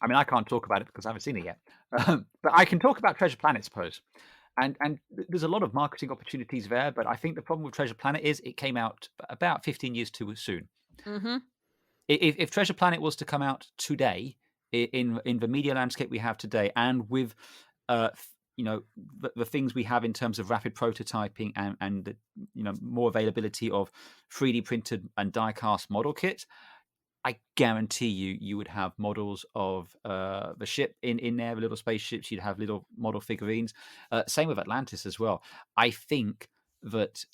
I mean, I can't talk about it because I haven't seen it yet, but I can talk about Treasure Planet, suppose. And there's a lot of marketing opportunities there, but I think the problem with Treasure Planet is it came out about 15 years too soon. Mm-hmm. If Treasure Planet was to come out today, in the media landscape we have today, and with the things we have in terms of rapid prototyping and the more availability of 3D printed and die cast model kits, I guarantee you would have models of the ship in there, little spaceships. You'd have little model figurines. Same with Atlantis as well. I think that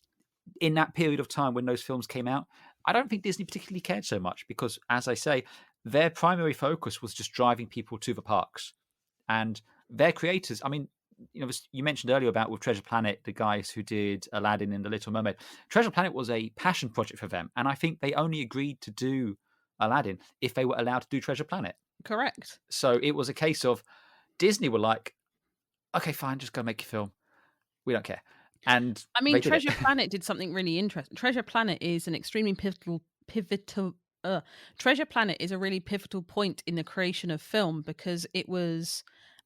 in that period of time when those films came out, I don't think Disney particularly cared so much because, as I say, their primary focus was just driving people to the parks. And their creators, I mean, you mentioned earlier about with Treasure Planet, the guys who did Aladdin and The Little Mermaid. Treasure Planet was a passion project for them. And I think they only agreed to do Aladdin if they were allowed to do Treasure Planet. Correct. So it was a case of Disney were like, okay, fine, just go make your film. We don't care. And I mean, Treasure Planet did something really interesting. Treasure Planet is an extremely pivotal. Treasure Planet is a really pivotal point in the creation of film because it was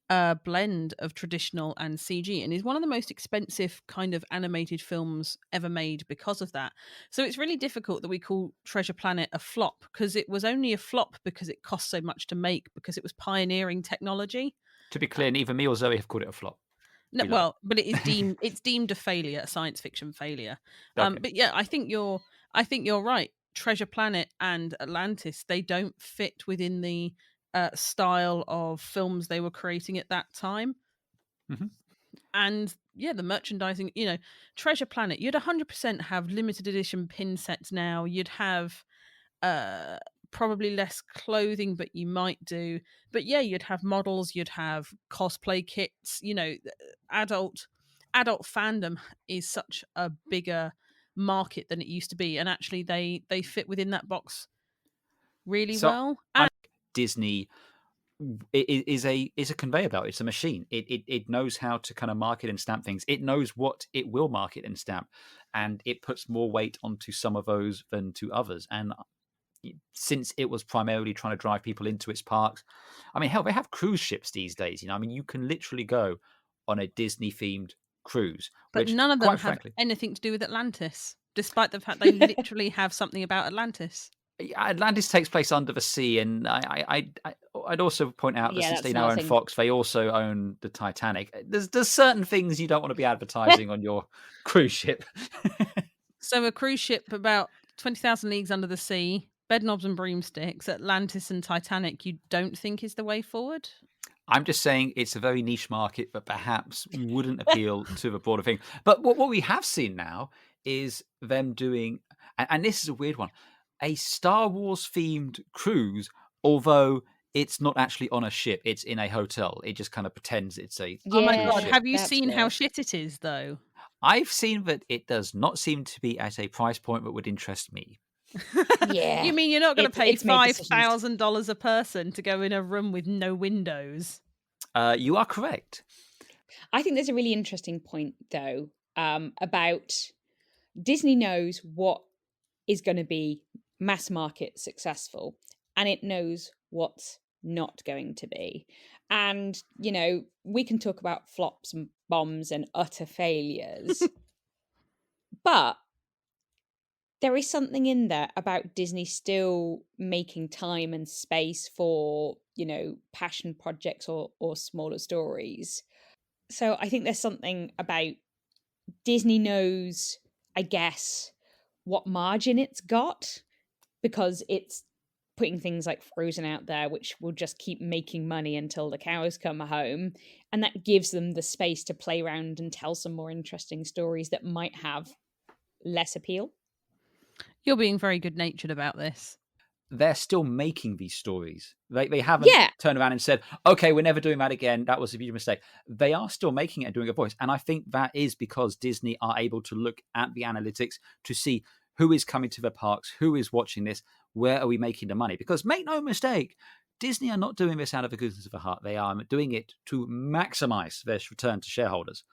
a blend of traditional and CG, and is one of the most expensive kind of animated films ever made because of that. So it's really difficult that we call Treasure Planet a flop, because it was only a flop because it cost so much to make, because it was pioneering technology. To be clear, neither me or Zoe have called it a flop. No, but it is deemed it's deemed a failure, a science fiction failure. Okay. But yeah, I think you're right. Treasure Planet and Atlantis, they don't fit within the style of films they were creating at that time. Mm-hmm. And yeah, the merchandising, Treasure Planet, you'd 100% have limited edition pin sets now. You'd have probably less clothing, but you might do. But yeah, you'd have models, you'd have cosplay kits. Adult fandom is such a bigger market than it used to be, and actually they fit within that box really well. And Disney is a conveyor belt. It's a machine. It knows how to kind of market and stamp things. It knows what it will market and stamp, and it puts more weight onto some of those than to others. And since it was primarily trying to drive people into its parks, I mean, hell, they have cruise ships these days. I mean, you can literally go on a Disney themed cruise, but none of them have anything to do with Atlantis, despite the fact they literally have something about Atlantis. Atlantis takes place under the sea, and I'd also point out that since they now own Fox, they also own the Titanic. There's certain things you don't want to be advertising on your cruise ship. So a cruise ship about 20,000 leagues under the sea, bed knobs and broomsticks, Atlantis and Titanic, you don't think is the way forward? I'm just saying it's a very niche market that perhaps wouldn't appeal to the broader thing. But what we have seen now is them doing, and this is a weird one, a Star Wars themed cruise, although it's not actually on a ship, it's in a hotel. It just kind of pretends it's a Oh my god, have you seen how shit it is though? I've seen that it does not seem to be at a price point that would interest me. Yeah. You mean you're not going to pay $5,000 a person to go in a room with no windows? You are correct. I think there's a really interesting point though, about Disney knows what is going to be mass market successful, and it knows what's not going to be. And we can talk about flops and bombs and utter failures, but there is something in there about Disney still making time and space for passion projects or smaller stories. So I think there's something about Disney knows, I guess, what margin it's got, because it's putting things like Frozen out there, which will just keep making money until the cows come home. And that gives them the space to play around and tell some more interesting stories that might have less appeal. You're being very good-natured about this. They're still making these stories. They haven't turned around and said, okay, we're never doing that again. That was a huge mistake. They are still making it and doing a voice. And I think that is because Disney are able to look at the analytics to see who is coming to the parks, who is watching this, where are we making the money? Because make no mistake, Disney are not doing this out of the goodness of the heart. They are doing it to maximize their return to shareholders.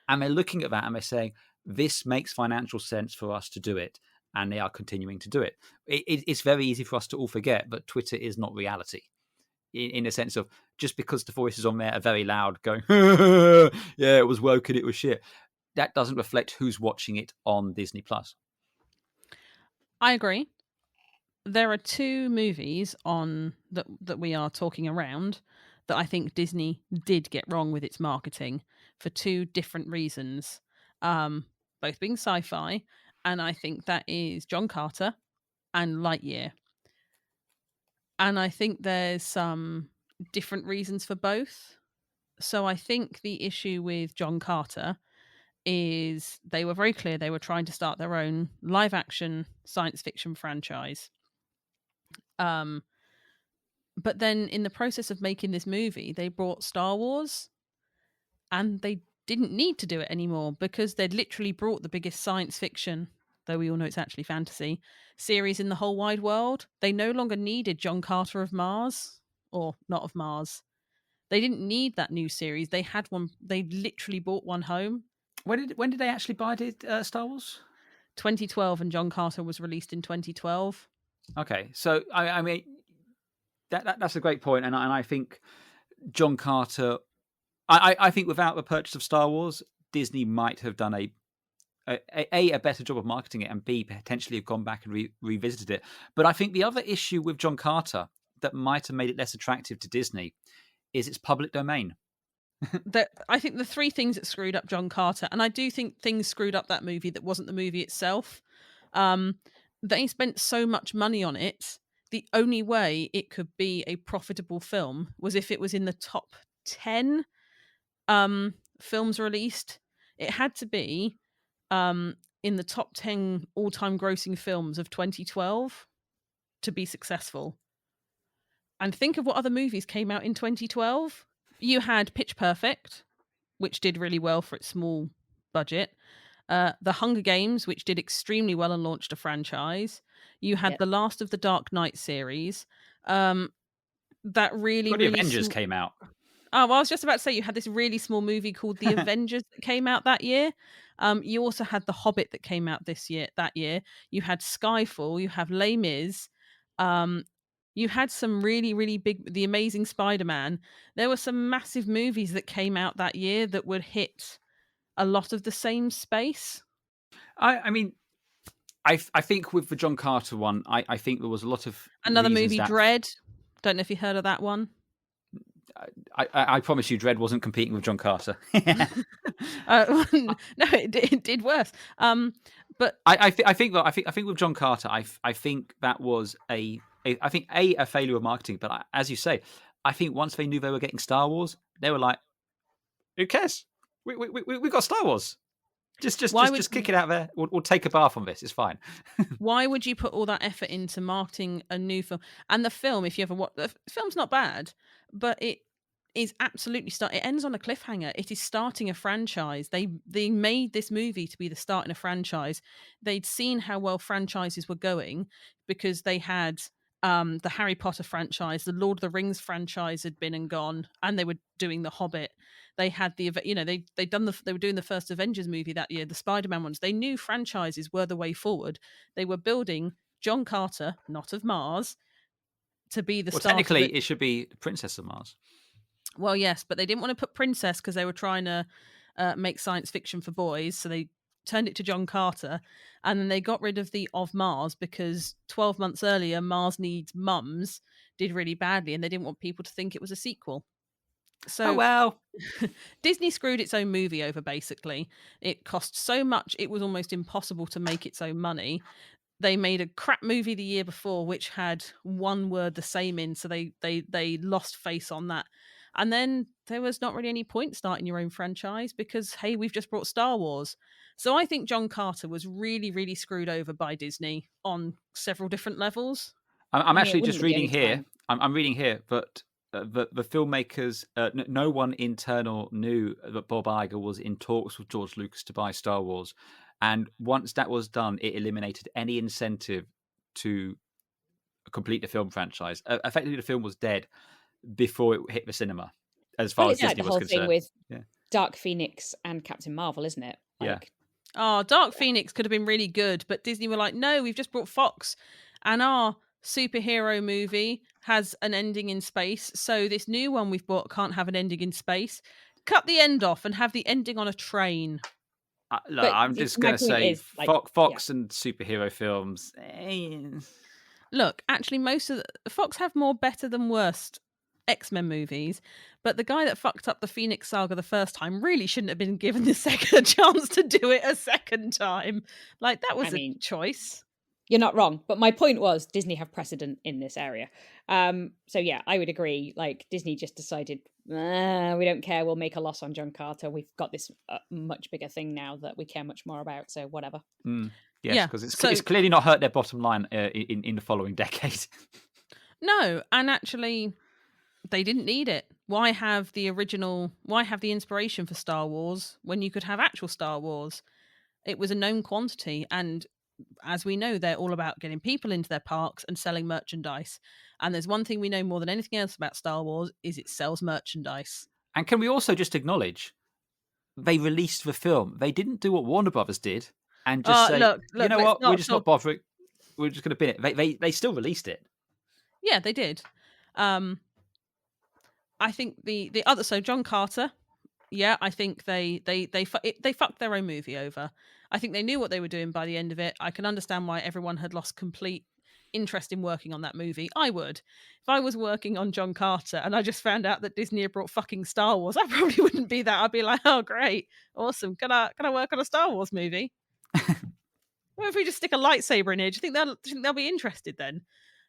And they're looking at that and they're saying, this makes financial sense for us to do it. And they are continuing to do it. It's very easy for us to all forget, but Twitter is not reality. In a sense of, just because the voices on there are very loud going, yeah, it was woke and it was shit, that doesn't reflect who's watching it on Disney+. I agree. There are two movies on that we are talking around that I think Disney did get wrong with its marketing. for two different reasons, both being sci-fi, and I think that is John Carter and Lightyear. And I think there's some different reasons for both. So I think the issue with John Carter is they were very clear they were trying to start their own live action science fiction franchise. But then in the process of making this movie, they brought Star Wars, and they didn't need to do it anymore because they'd literally brought the biggest science fiction, though we all know it's actually fantasy, series in the whole wide world. They no longer needed John Carter of Mars, or not of Mars. They didn't need that new series. They had one. They literally bought one home. When did they actually buy Star Wars? 2012, and John Carter was released in 2012. Okay, so I mean that's a great point, and I think John Carter. I think without the purchase of Star Wars, Disney might have done a better job of marketing it, and B, potentially have gone back and revisited it. But I think the other issue with John Carter that might have made it less attractive to Disney is its public domain. I think the three things that screwed up John Carter, and I do think things screwed up that movie that wasn't the movie itself. They spent so much money on it. The only way it could be a profitable film was if it was in the top 10 films released. It had to be in the top 10 all-time grossing films of 2012 to be successful. And think of what other movies came out in 2012. You had Pitch Perfect, which did really well for its small budget. The Hunger Games, which did extremely well and launched a franchise. You had the Last of the Dark Knight series. That really, the Avengers came out. Oh, well, I was just about to say you had this really small movie called The Avengers that came out that year. You also had The Hobbit that came out that year. You had Skyfall. You have Les Mis. You had some really, really big, The Amazing Spider-Man. There were some massive movies that came out that year that would hit a lot of the same space. I mean, I think with the John Carter one, I think there was a lot of another movie, Dread. Don't know if you heard of that one. I promise you, Dread wasn't competing with John Carter. No, it did worse. But I think with John Carter, I think that was a failure of marketing. But as you say, I think once they knew they were getting Star Wars, they were like, "Who cares? We got Star Wars. Just kick it out there. We'll take a bath on this. It's fine." Why would you put all that effort into marketing a new film? And the film, if you ever watch, the film's not bad, but it is absolutely it ends on a cliffhanger. It is starting a franchise. They made this movie to be the start in a franchise. They'd seen how well franchises were going because they had the Harry Potter franchise, the Lord of the Rings franchise had been and gone, and they were doing the Hobbit. They had they were doing the first Avengers movie that year, the Spider-Man ones. They knew franchises were the way forward. They were building John Carter, not of Mars, to be the start. Technically, it should be the Princess of Mars. Well, yes, but they didn't want to put princess because they were trying to make science fiction for boys, so they turned it to John Carter, and then they got rid of the of Mars because 12 months earlier, Mars Needs Mums did really badly, and they didn't want people to think it was a sequel. So, oh, well. Disney screwed its own movie over, basically. It cost so much, it was almost impossible to make its own money. They made a crap movie the year before, which had one word the same in, so they lost face on that. And then there was not really any point starting your own franchise because, hey, we've just brought Star Wars. So I think John Carter was really, really screwed over by Disney on several different levels. I'm actually just reading here. I'm reading here, but the filmmakers, no one internal knew that Bob Iger was in talks with George Lucas to buy Star Wars. And once that was done, it eliminated any incentive to complete the film franchise. Effectively, the film was dead before it hit the cinema, as far as Disney was concerned. The whole thing with Dark Phoenix and Captain Marvel, isn't it? Oh, Dark Phoenix could have been really good, but Disney were like, no, we've just brought Fox, and our superhero movie has an ending in space, so this new one we've bought can't have an ending in space. Cut the end off and have the ending on a train. Look, I'm just going to say, Fox and superhero films. Look, actually, most of Fox have more better than worst X-Men movies, but the guy that fucked up the Phoenix Saga the first time really shouldn't have been given the second chance to do it a second time. Like, that was a choice. You're not wrong, but my point was Disney have precedent in this area. So yeah, I would agree. Like, Disney just decided, we don't care. We'll make a loss on John Carter. We've got this much bigger thing now that we care much more about. So whatever. Yes, because it's clearly not hurt their bottom line in the following decade. No, and actually, they didn't need it. Why have the inspiration for Star Wars when you could have actual Star Wars? It was a known quantity, and as we know, they're all about getting people into their parks and selling merchandise. And there's one thing we know more than anything else about Star Wars is it sells merchandise. And can we also just acknowledge they released the film? They didn't do what Warner Brothers did and just say, look, you know what, we're just not bothering. We're just going to bin it. They still released it. Yeah, they did. I think the other, so John Carter, yeah, I think they fucked their own movie over. I think they knew what they were doing by the end of it. I can understand why everyone had lost complete interest in working on that movie. I would. If I was working on John Carter and I just found out that Disney had brought fucking Star Wars, I probably wouldn't be that. I'd be like, oh, great, awesome. Can I work on a Star Wars movie? What if we just stick a lightsaber in here? Do you think they'll be interested then?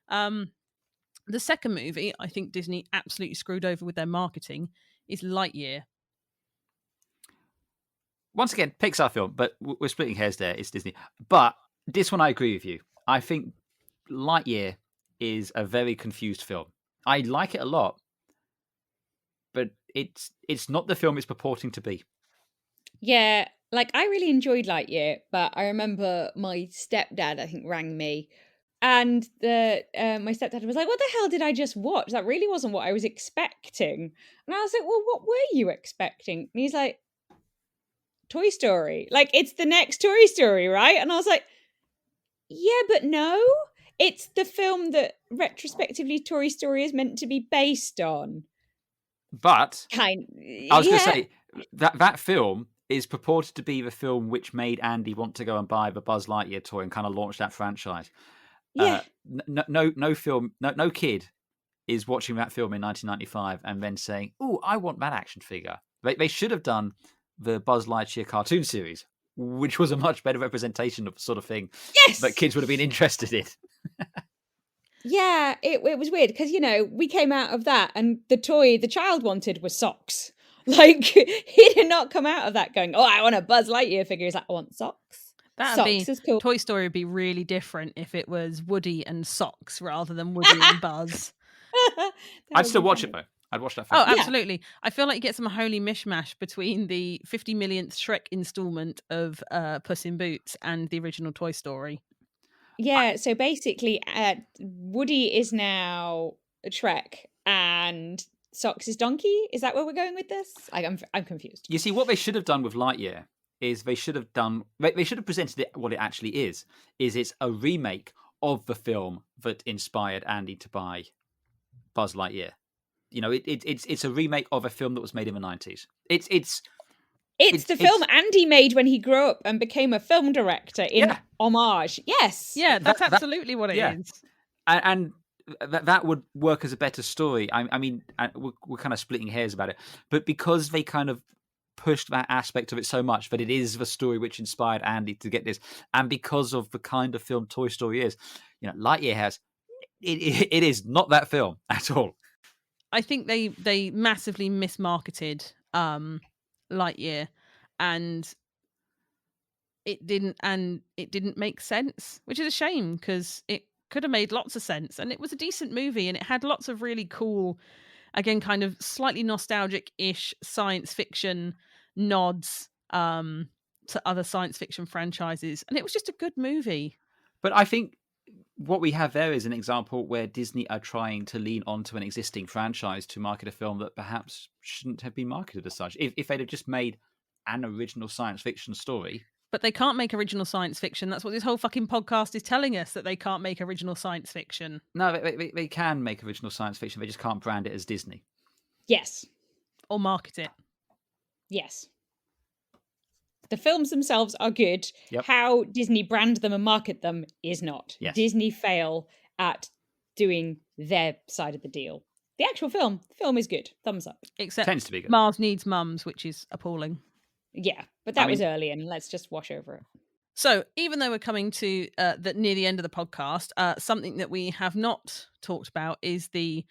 The second movie, I think Disney absolutely screwed over with their marketing, is Lightyear. Once again, Pixar film, but we're splitting hairs there. It's Disney. But this one, I agree with you. I think Lightyear is a very confused film. I like it a lot, but it's not the film it's purporting to be. Yeah, like, I really enjoyed Lightyear, but I remember my stepdad, I think, rang me, and my stepdad was like, what the hell did I just watch? That really wasn't what I was expecting. And I was like, well, what were you expecting? And he's like, Toy Story. Like, it's the next Toy Story, right? And I was like, yeah, but no. It's the film that retrospectively Toy Story is meant to be based on. But I was going to say that film is purported to be the film which made Andy want to go and buy the Buzz Lightyear toy and kind of launch that franchise. Yeah. No kid is watching that film in 1995 and then saying, "Oh, I want that action figure." They should have done the Buzz Lightyear cartoon series, which was a much better representation of the sort of thing that kids would have been interested in. Yeah, it was weird because, we came out of that and the toy the child wanted was socks. Like, he did not come out of that going, oh, I want a Buzz Lightyear figure. He's like, I want socks. Socks is cool. Toy Story would be really different if it was Woody and socks rather than Woody and Buzz. I'd still watch it, though. I'd watch that film. Oh, absolutely. Yeah. I feel like you get some holy mishmash between the 50 millionth Shrek installment of Puss in Boots and the original Toy Story. Yeah, so basically, Woody is now Shrek and Socks is Donkey. Is that where we're going with this? I'm confused. You see, what they should have done with Lightyear is they should have presented it what it actually is it's a remake of the film that inspired Andy to buy Buzz Lightyear. It's a remake of a film that was made in the 90s. It's the film Andy made when he grew up and became a film director in homage. Yes. Yeah, that's absolutely what it is. And that would work as a better story. I mean, we're kind of splitting hairs about it, but because they kind of pushed that aspect of it so much that it is the story which inspired Andy to get this, and because of the kind of film Toy Story is, Lightyear has, it is not that film at all. I think they massively mismarketed Lightyear, and it didn't make sense, which is a shame because it could have made lots of sense, and it was a decent movie, and it had lots of really cool, again, kind of slightly nostalgic-ish science fiction nods to other science fiction franchises, and it was just a good movie. But I think what we have there is an example where Disney are trying to lean onto an existing franchise to market a film that perhaps shouldn't have been marketed as such. If they'd have just made an original science fiction story. But they can't make original science fiction. That's what this whole fucking podcast is telling us, that they can't make original science fiction. No, they can make original science fiction. They just can't brand it as Disney. Yes. Or market it. Yes. The films themselves are good. Yep. How Disney brand them and market them is not. Yes. Disney fail at doing their side of the deal. The actual film is good. Thumbs up. Except Tends to be good. Mars Needs Mums, which is appalling. Yeah, but that was early, and let's just wash over it. So, even though we're coming to near the end of the podcast, something that we have not talked about is the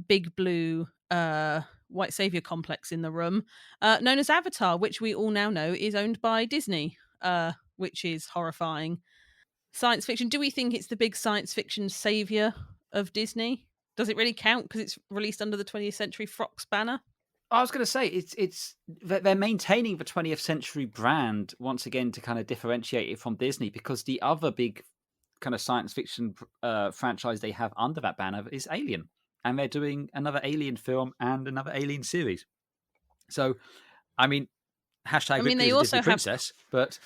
big blue white saviour complex in the room, known as Avatar, which we all now know is owned by Disney, which is horrifying. Science fiction. Do we think it's the big science fiction saviour of Disney? Does it really count because it's released under the 20th Century Fox banner? I was going to say it's they're maintaining the 20th century brand once again to kind of differentiate it from Disney, because the other big kind of science fiction franchise they have under that banner is Alien, and they're doing another Alien film and another Alien series. So, I mean, hashtag they also Disney princess, but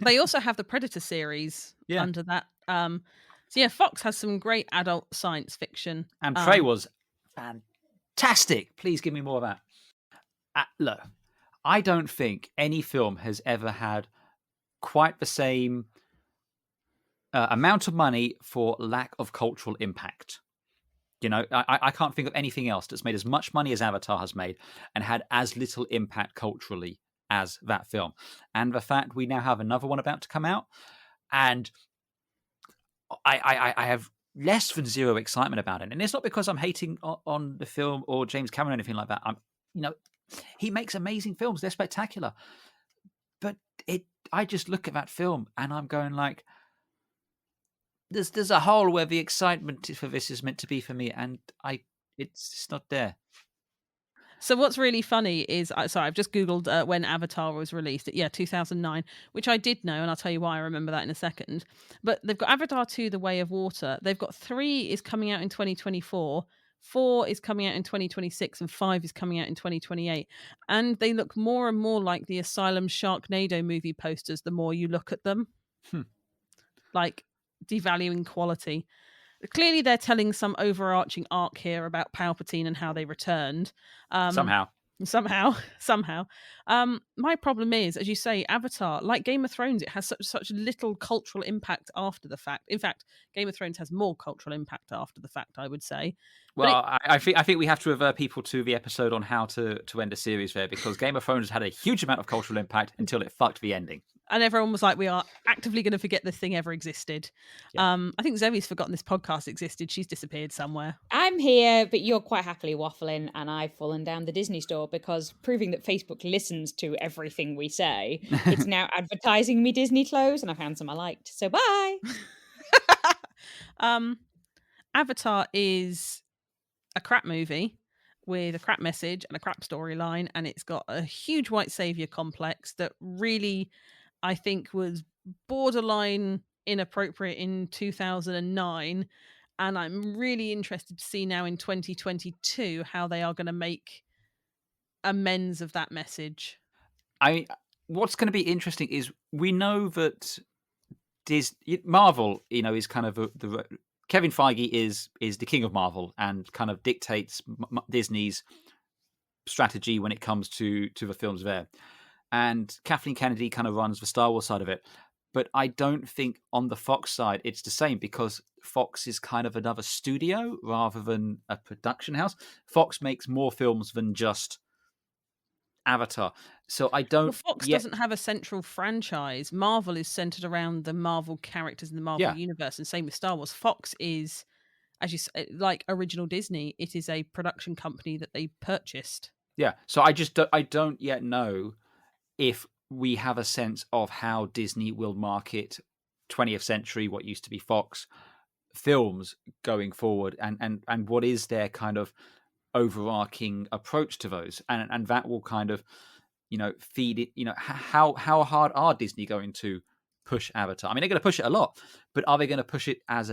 they also have the Predator series under that. So yeah, Fox has some great adult science fiction, and Prey was fantastic. Please give me more of that. Look, I don't think any film has ever had quite the same amount of money for lack of cultural impact. You know, I can't think of anything else that's made as much money as Avatar has made and had as little impact culturally as that film. And the fact we now have another one about to come out, and I have less than zero excitement about it. And it's not because I'm hating on the film or James Cameron or anything like that. He makes amazing films. They're spectacular. But I just look at that film and I'm going like, there's a hole where the excitement for this is meant to be for me, and it's just not there. So what's really funny is, I've just Googled when Avatar was released. 2009, which I did know, and I'll tell you why I remember that in a second. But they've got Avatar 2, The Way of Water. They've got 3 is coming out in 2024, 4 is coming out in 2026, and 5 is coming out in 2028. And they look more and more like the Asylum Sharknado movie posters the more you look at them. Like, devaluing quality. Clearly they're telling some overarching arc here about Palpatine and how they returned. Somehow. My problem is, as you say, Avatar, like Game of Thrones, it has such little cultural impact after the fact. In fact, Game of Thrones has more cultural impact after the fact, I would say. Well, I think we have to revert people to the episode on how to end a series there, because Game of Thrones had a huge amount of cultural impact until it fucked the ending. And everyone was like, we are actively going to forget this thing ever existed. Yeah. I think Zoe's forgotten this podcast existed. She's disappeared somewhere. I'm here, but you're quite happily waffling, and I've fallen down the Disney store because proving that Facebook listens to everything we say, it's now advertising me Disney clothes, and I found some I liked. So bye! Avatar is a crap movie with a crap message and a crap storyline, and it's got a huge white saviour complex that really, I think, was borderline inappropriate in 2009, and I'm really interested to see now in 2022 how they are going to make amends of that message. What's going to be interesting is we know that Marvel, is kind of the Kevin Feige is the king of Marvel and kind of dictates Disney's strategy when it comes to the films there. And Kathleen Kennedy kind of runs the Star Wars side of it. But I don't think on the Fox side it's the same, because Fox is kind of another studio rather than a production house. Fox makes more films than just Avatar. So I don't... Fox doesn't have a central franchise. Marvel is centered around the Marvel characters in the Marvel universe, and same with Star Wars. Fox is, as you say, like original Disney, it is a production company that they purchased. Yeah, so I don't yet know if we have a sense of how Disney will market 20th century, what used to be Fox, films going forward, and what is their kind of overarching approach to those, and that will kind of feed it. How hard are Disney going to push Avatar? I mean, they're going to push it a lot, but are they going to push it as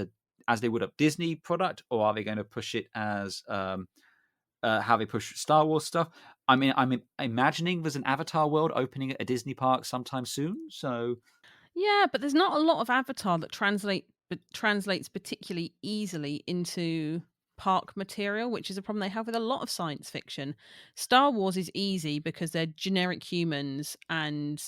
they would a Disney product, or are they going to push it as how they push Star Wars stuff? I mean, I'm imagining there's an Avatar world opening at a Disney park sometime soon. So yeah, but there's not a lot of Avatar that translates particularly easily into park material, which is a problem they have with a lot of science fiction. Star Wars is easy because they're generic humans and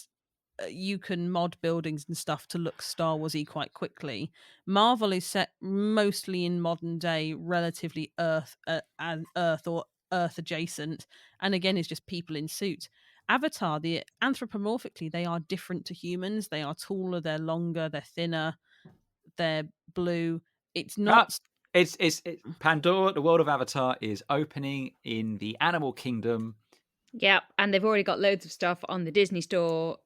you can mod buildings and stuff to look Star Warsy quite quickly. Marvel is set mostly in modern day, relatively Earth and Earth or Earth adjacent, and again is just people in suits. Avatar, the anthropomorphically, they are different to humans. They are taller, they're longer, they're thinner, they're blue. It's not. It's Pandora. The world of Avatar is opening in the animal kingdom. Yeah, and they've already got loads of stuff on the Disney store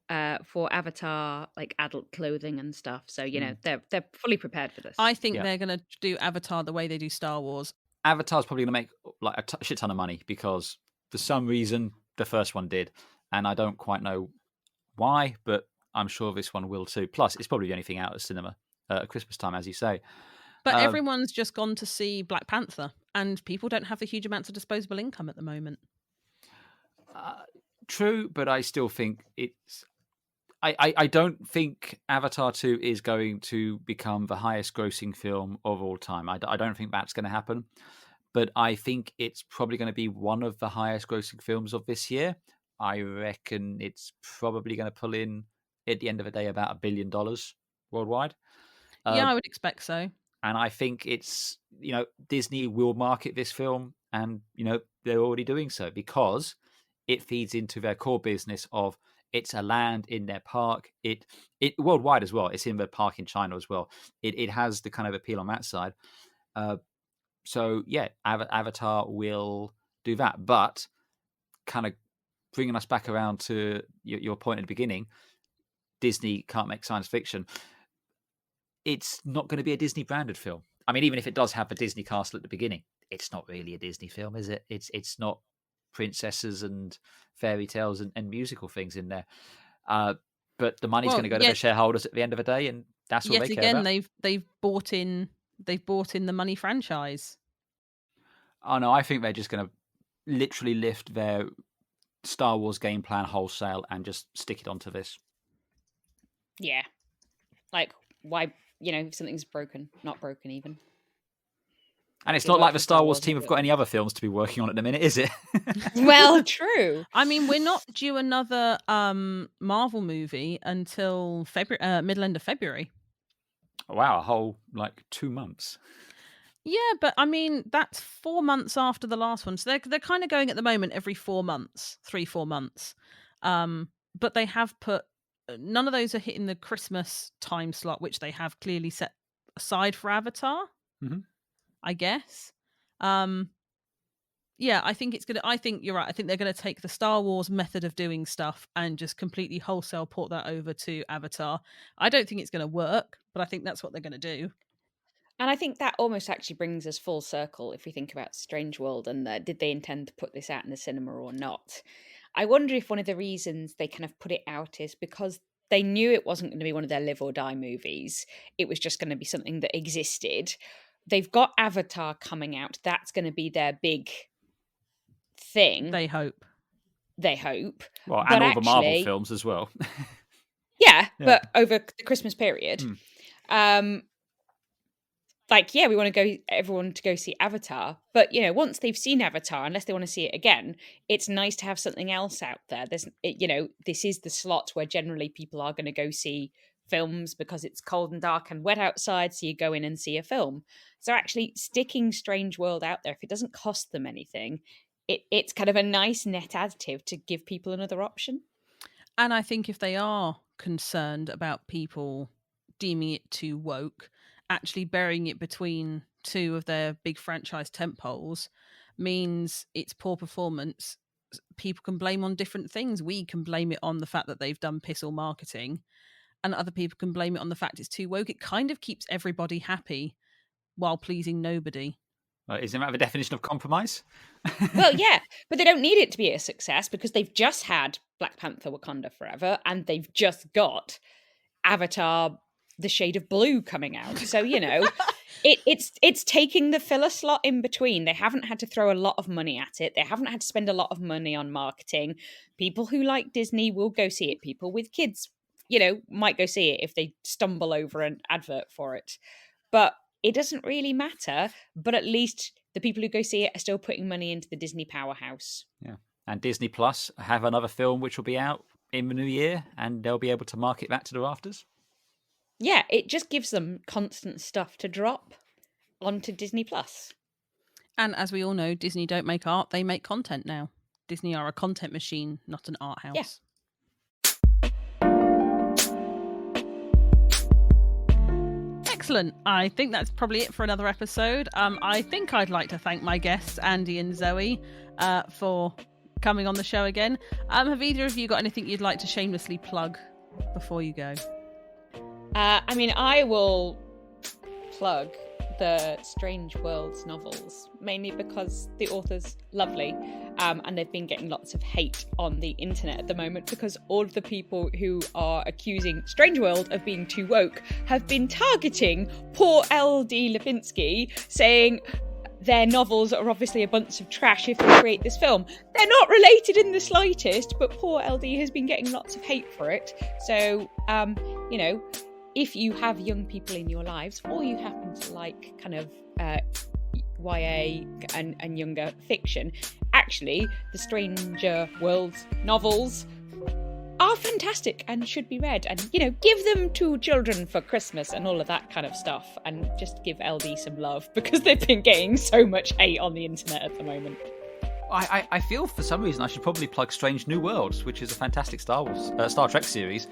for Avatar, like adult clothing and stuff. So they're fully prepared for this. I think they're going to do Avatar the way they do Star Wars. Avatar's probably going to make like a shit ton of money because for some reason the first one did, and I don't quite know why, but I'm sure this one will too. Plus, it's probably the only thing out at cinema at Christmas time, as you say. But everyone's just gone to see Black Panther, and people don't have the huge amounts of disposable income at the moment. True, but I still think it's. I don't think Avatar 2 is going to become the highest grossing film of all time. I don't think that's going to happen. But I think it's probably going to be one of the highest grossing films of this year. I reckon it's probably going to pull in, at the end of the day, about $1 billion worldwide. Yeah, I would expect so. And I think it's, Disney will market this film, and, they're already doing so because it feeds into their core business of it's a land in their park. It worldwide as well. It's in the park in China as well. It has the kind of appeal on that side. So yeah, Avatar will do that. But kind of bringing us back around to your point at the beginning, Disney can't make science fiction. It's not going to be a Disney branded film. I mean, even if it does have the Disney castle at the beginning, it's not really a Disney film, is it? It's not princesses and fairy tales and musical things in there. But the money's going to go to the shareholders at the end of the day, and that's what they care about. Yet again, they've bought in the money franchise. Oh no, I think they're just going to literally lift their Star Wars game plan wholesale and just stick it onto this. Yeah, like why? If something's broken, not broken even. And it's not like the Star Wars team have got any other films to be working on at the minute, is it? Well, true. I mean, we're not due another Marvel movie until February, middle end of February. Wow, a whole 2 months. Yeah, but I mean that's 4 months after the last one, so they're kind of going at the moment every 4 months, 3-4 months. But they have put none of those are hitting the Christmas time slot, which they have clearly set aside for Avatar. Mm-hmm. I guess. Yeah, I think you're right. I think they're going to take the Star Wars method of doing stuff and just completely wholesale port that over to Avatar. I don't think it's going to work, but I think that's what they're going to do. And I think that almost actually brings us full circle if we think about Strange World and did they intend to put this out in the cinema or not. I wonder if one of the reasons they kind of put it out is because they knew it wasn't going to be one of their live or die movies. It was just going to be something that existed. They've got Avatar coming out. That's going to be their big thing. They hope. Well, and all the Marvel films as well. yeah, but over the Christmas period. We want everyone to go see Avatar. But, once they've seen Avatar, unless they want to see it again, it's nice to have something else out there. This is the slot where generally people are going to go see films because it's cold and dark and wet outside, so you go in and see a film. So actually sticking Strange World out there, if it doesn't cost them anything, it's kind of a nice net additive to give people another option. And I think if they are concerned about people deeming it too woke, actually burying it between two of their big franchise tentpoles means it's poor performance. People can blame on different things. We can blame it on the fact that they've done piss all marketing, and other people can blame it on the fact it's too woke. It kind of keeps everybody happy while pleasing nobody. Isn't that the definition of compromise? Well, yeah, but they don't need it to be a success because they've just had Black Panther Wakanda Forever and they've just got Avatar The Shade of Blue coming out. So, it's taking the filler slot in between. They haven't had to throw a lot of money at it. They haven't had to spend a lot of money on marketing. People who like Disney will go see it. People with kids might go see it if they stumble over an advert for it. But it doesn't really matter. But at least the people who go see it are still putting money into the Disney powerhouse. Yeah. And Disney Plus have another film which will be out in the new year, and they'll be able to market that to the rafters. Yeah, it just gives them constant stuff to drop onto Disney Plus. And as we all know, Disney don't make art, they make content now. Disney are a content machine, not an art house. Yeah. Excellent. I think that's probably it for another episode. I think I'd like to thank my guests, Andy and Zoe, for coming on the show again. Have either of you got anything you'd like to shamelessly plug before you go? I will plug the Strange Worlds novels, mainly because the author's lovely, and they've been getting lots of hate on the internet at the moment because all of the people who are accusing Strange World of being too woke have been targeting poor L.D. Lipinski, saying their novels are obviously a bunch of trash if they create this film. They're not related in the slightest, but poor LD has been getting lots of hate for it. So, if you have young people in your lives, or you happen to like kind of YA and younger fiction, actually, the Stranger Worlds novels are fantastic and should be read. And, give them to children for Christmas and all of that kind of stuff. And just give LD some love, because they've been getting so much hate on the internet at the moment. I feel for some reason I should probably plug Strange New Worlds, which is a fantastic Star Trek series,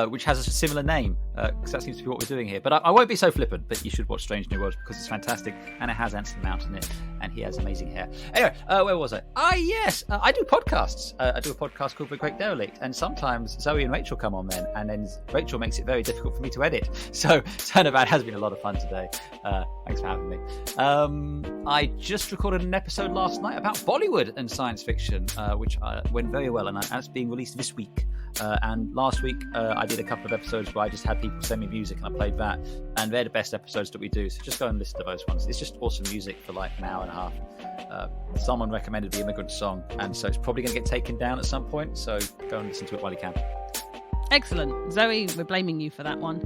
which has a similar name, because that seems to be what we're doing here. But I won't be so flippant, but you should watch Strange New Worlds because it's fantastic, and it has Anson Mount in it, and he has amazing hair. Anyway, where was I? Yes, I do podcasts. I do a podcast called The Great Derelict, and sometimes Zoe and Rachel come on then Rachel makes it very difficult for me to edit. So Turnabout has been a lot of fun today. Thanks for having me. I just recorded an episode last night about Bollywood and science fiction, which went very well, and that's being released this week. And last week I did a couple of episodes where I just had people send me music and I played that, and they're the best episodes that we do, so just go and listen to those ones. It's just awesome music for like an hour and a half. Someone recommended The Immigrant Song, and so it's probably going to get taken down at some point, so go and listen to it while you can. Excellent. Zoe, we're blaming you for that one.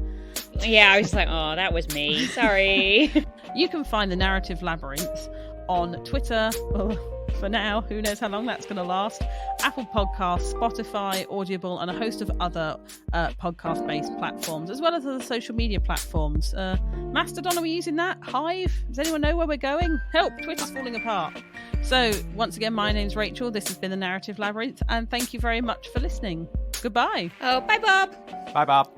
Yeah, I was like, oh, that was me. Sorry. You can find the Narrative Labyrinth on Twitter. Well, for now, who knows how long that's going to last. Apple Podcasts, Spotify, Audible, and a host of other podcast-based platforms, as well as other social media platforms. Mastodon, are we using that? Hive? Does anyone know where we're going? Help, Twitter's falling apart. So, once again, my name's Rachel. This has been the Narrative Labyrinth, and thank you very much for listening. Goodbye. Oh, bye, Bob. Bye, Bob.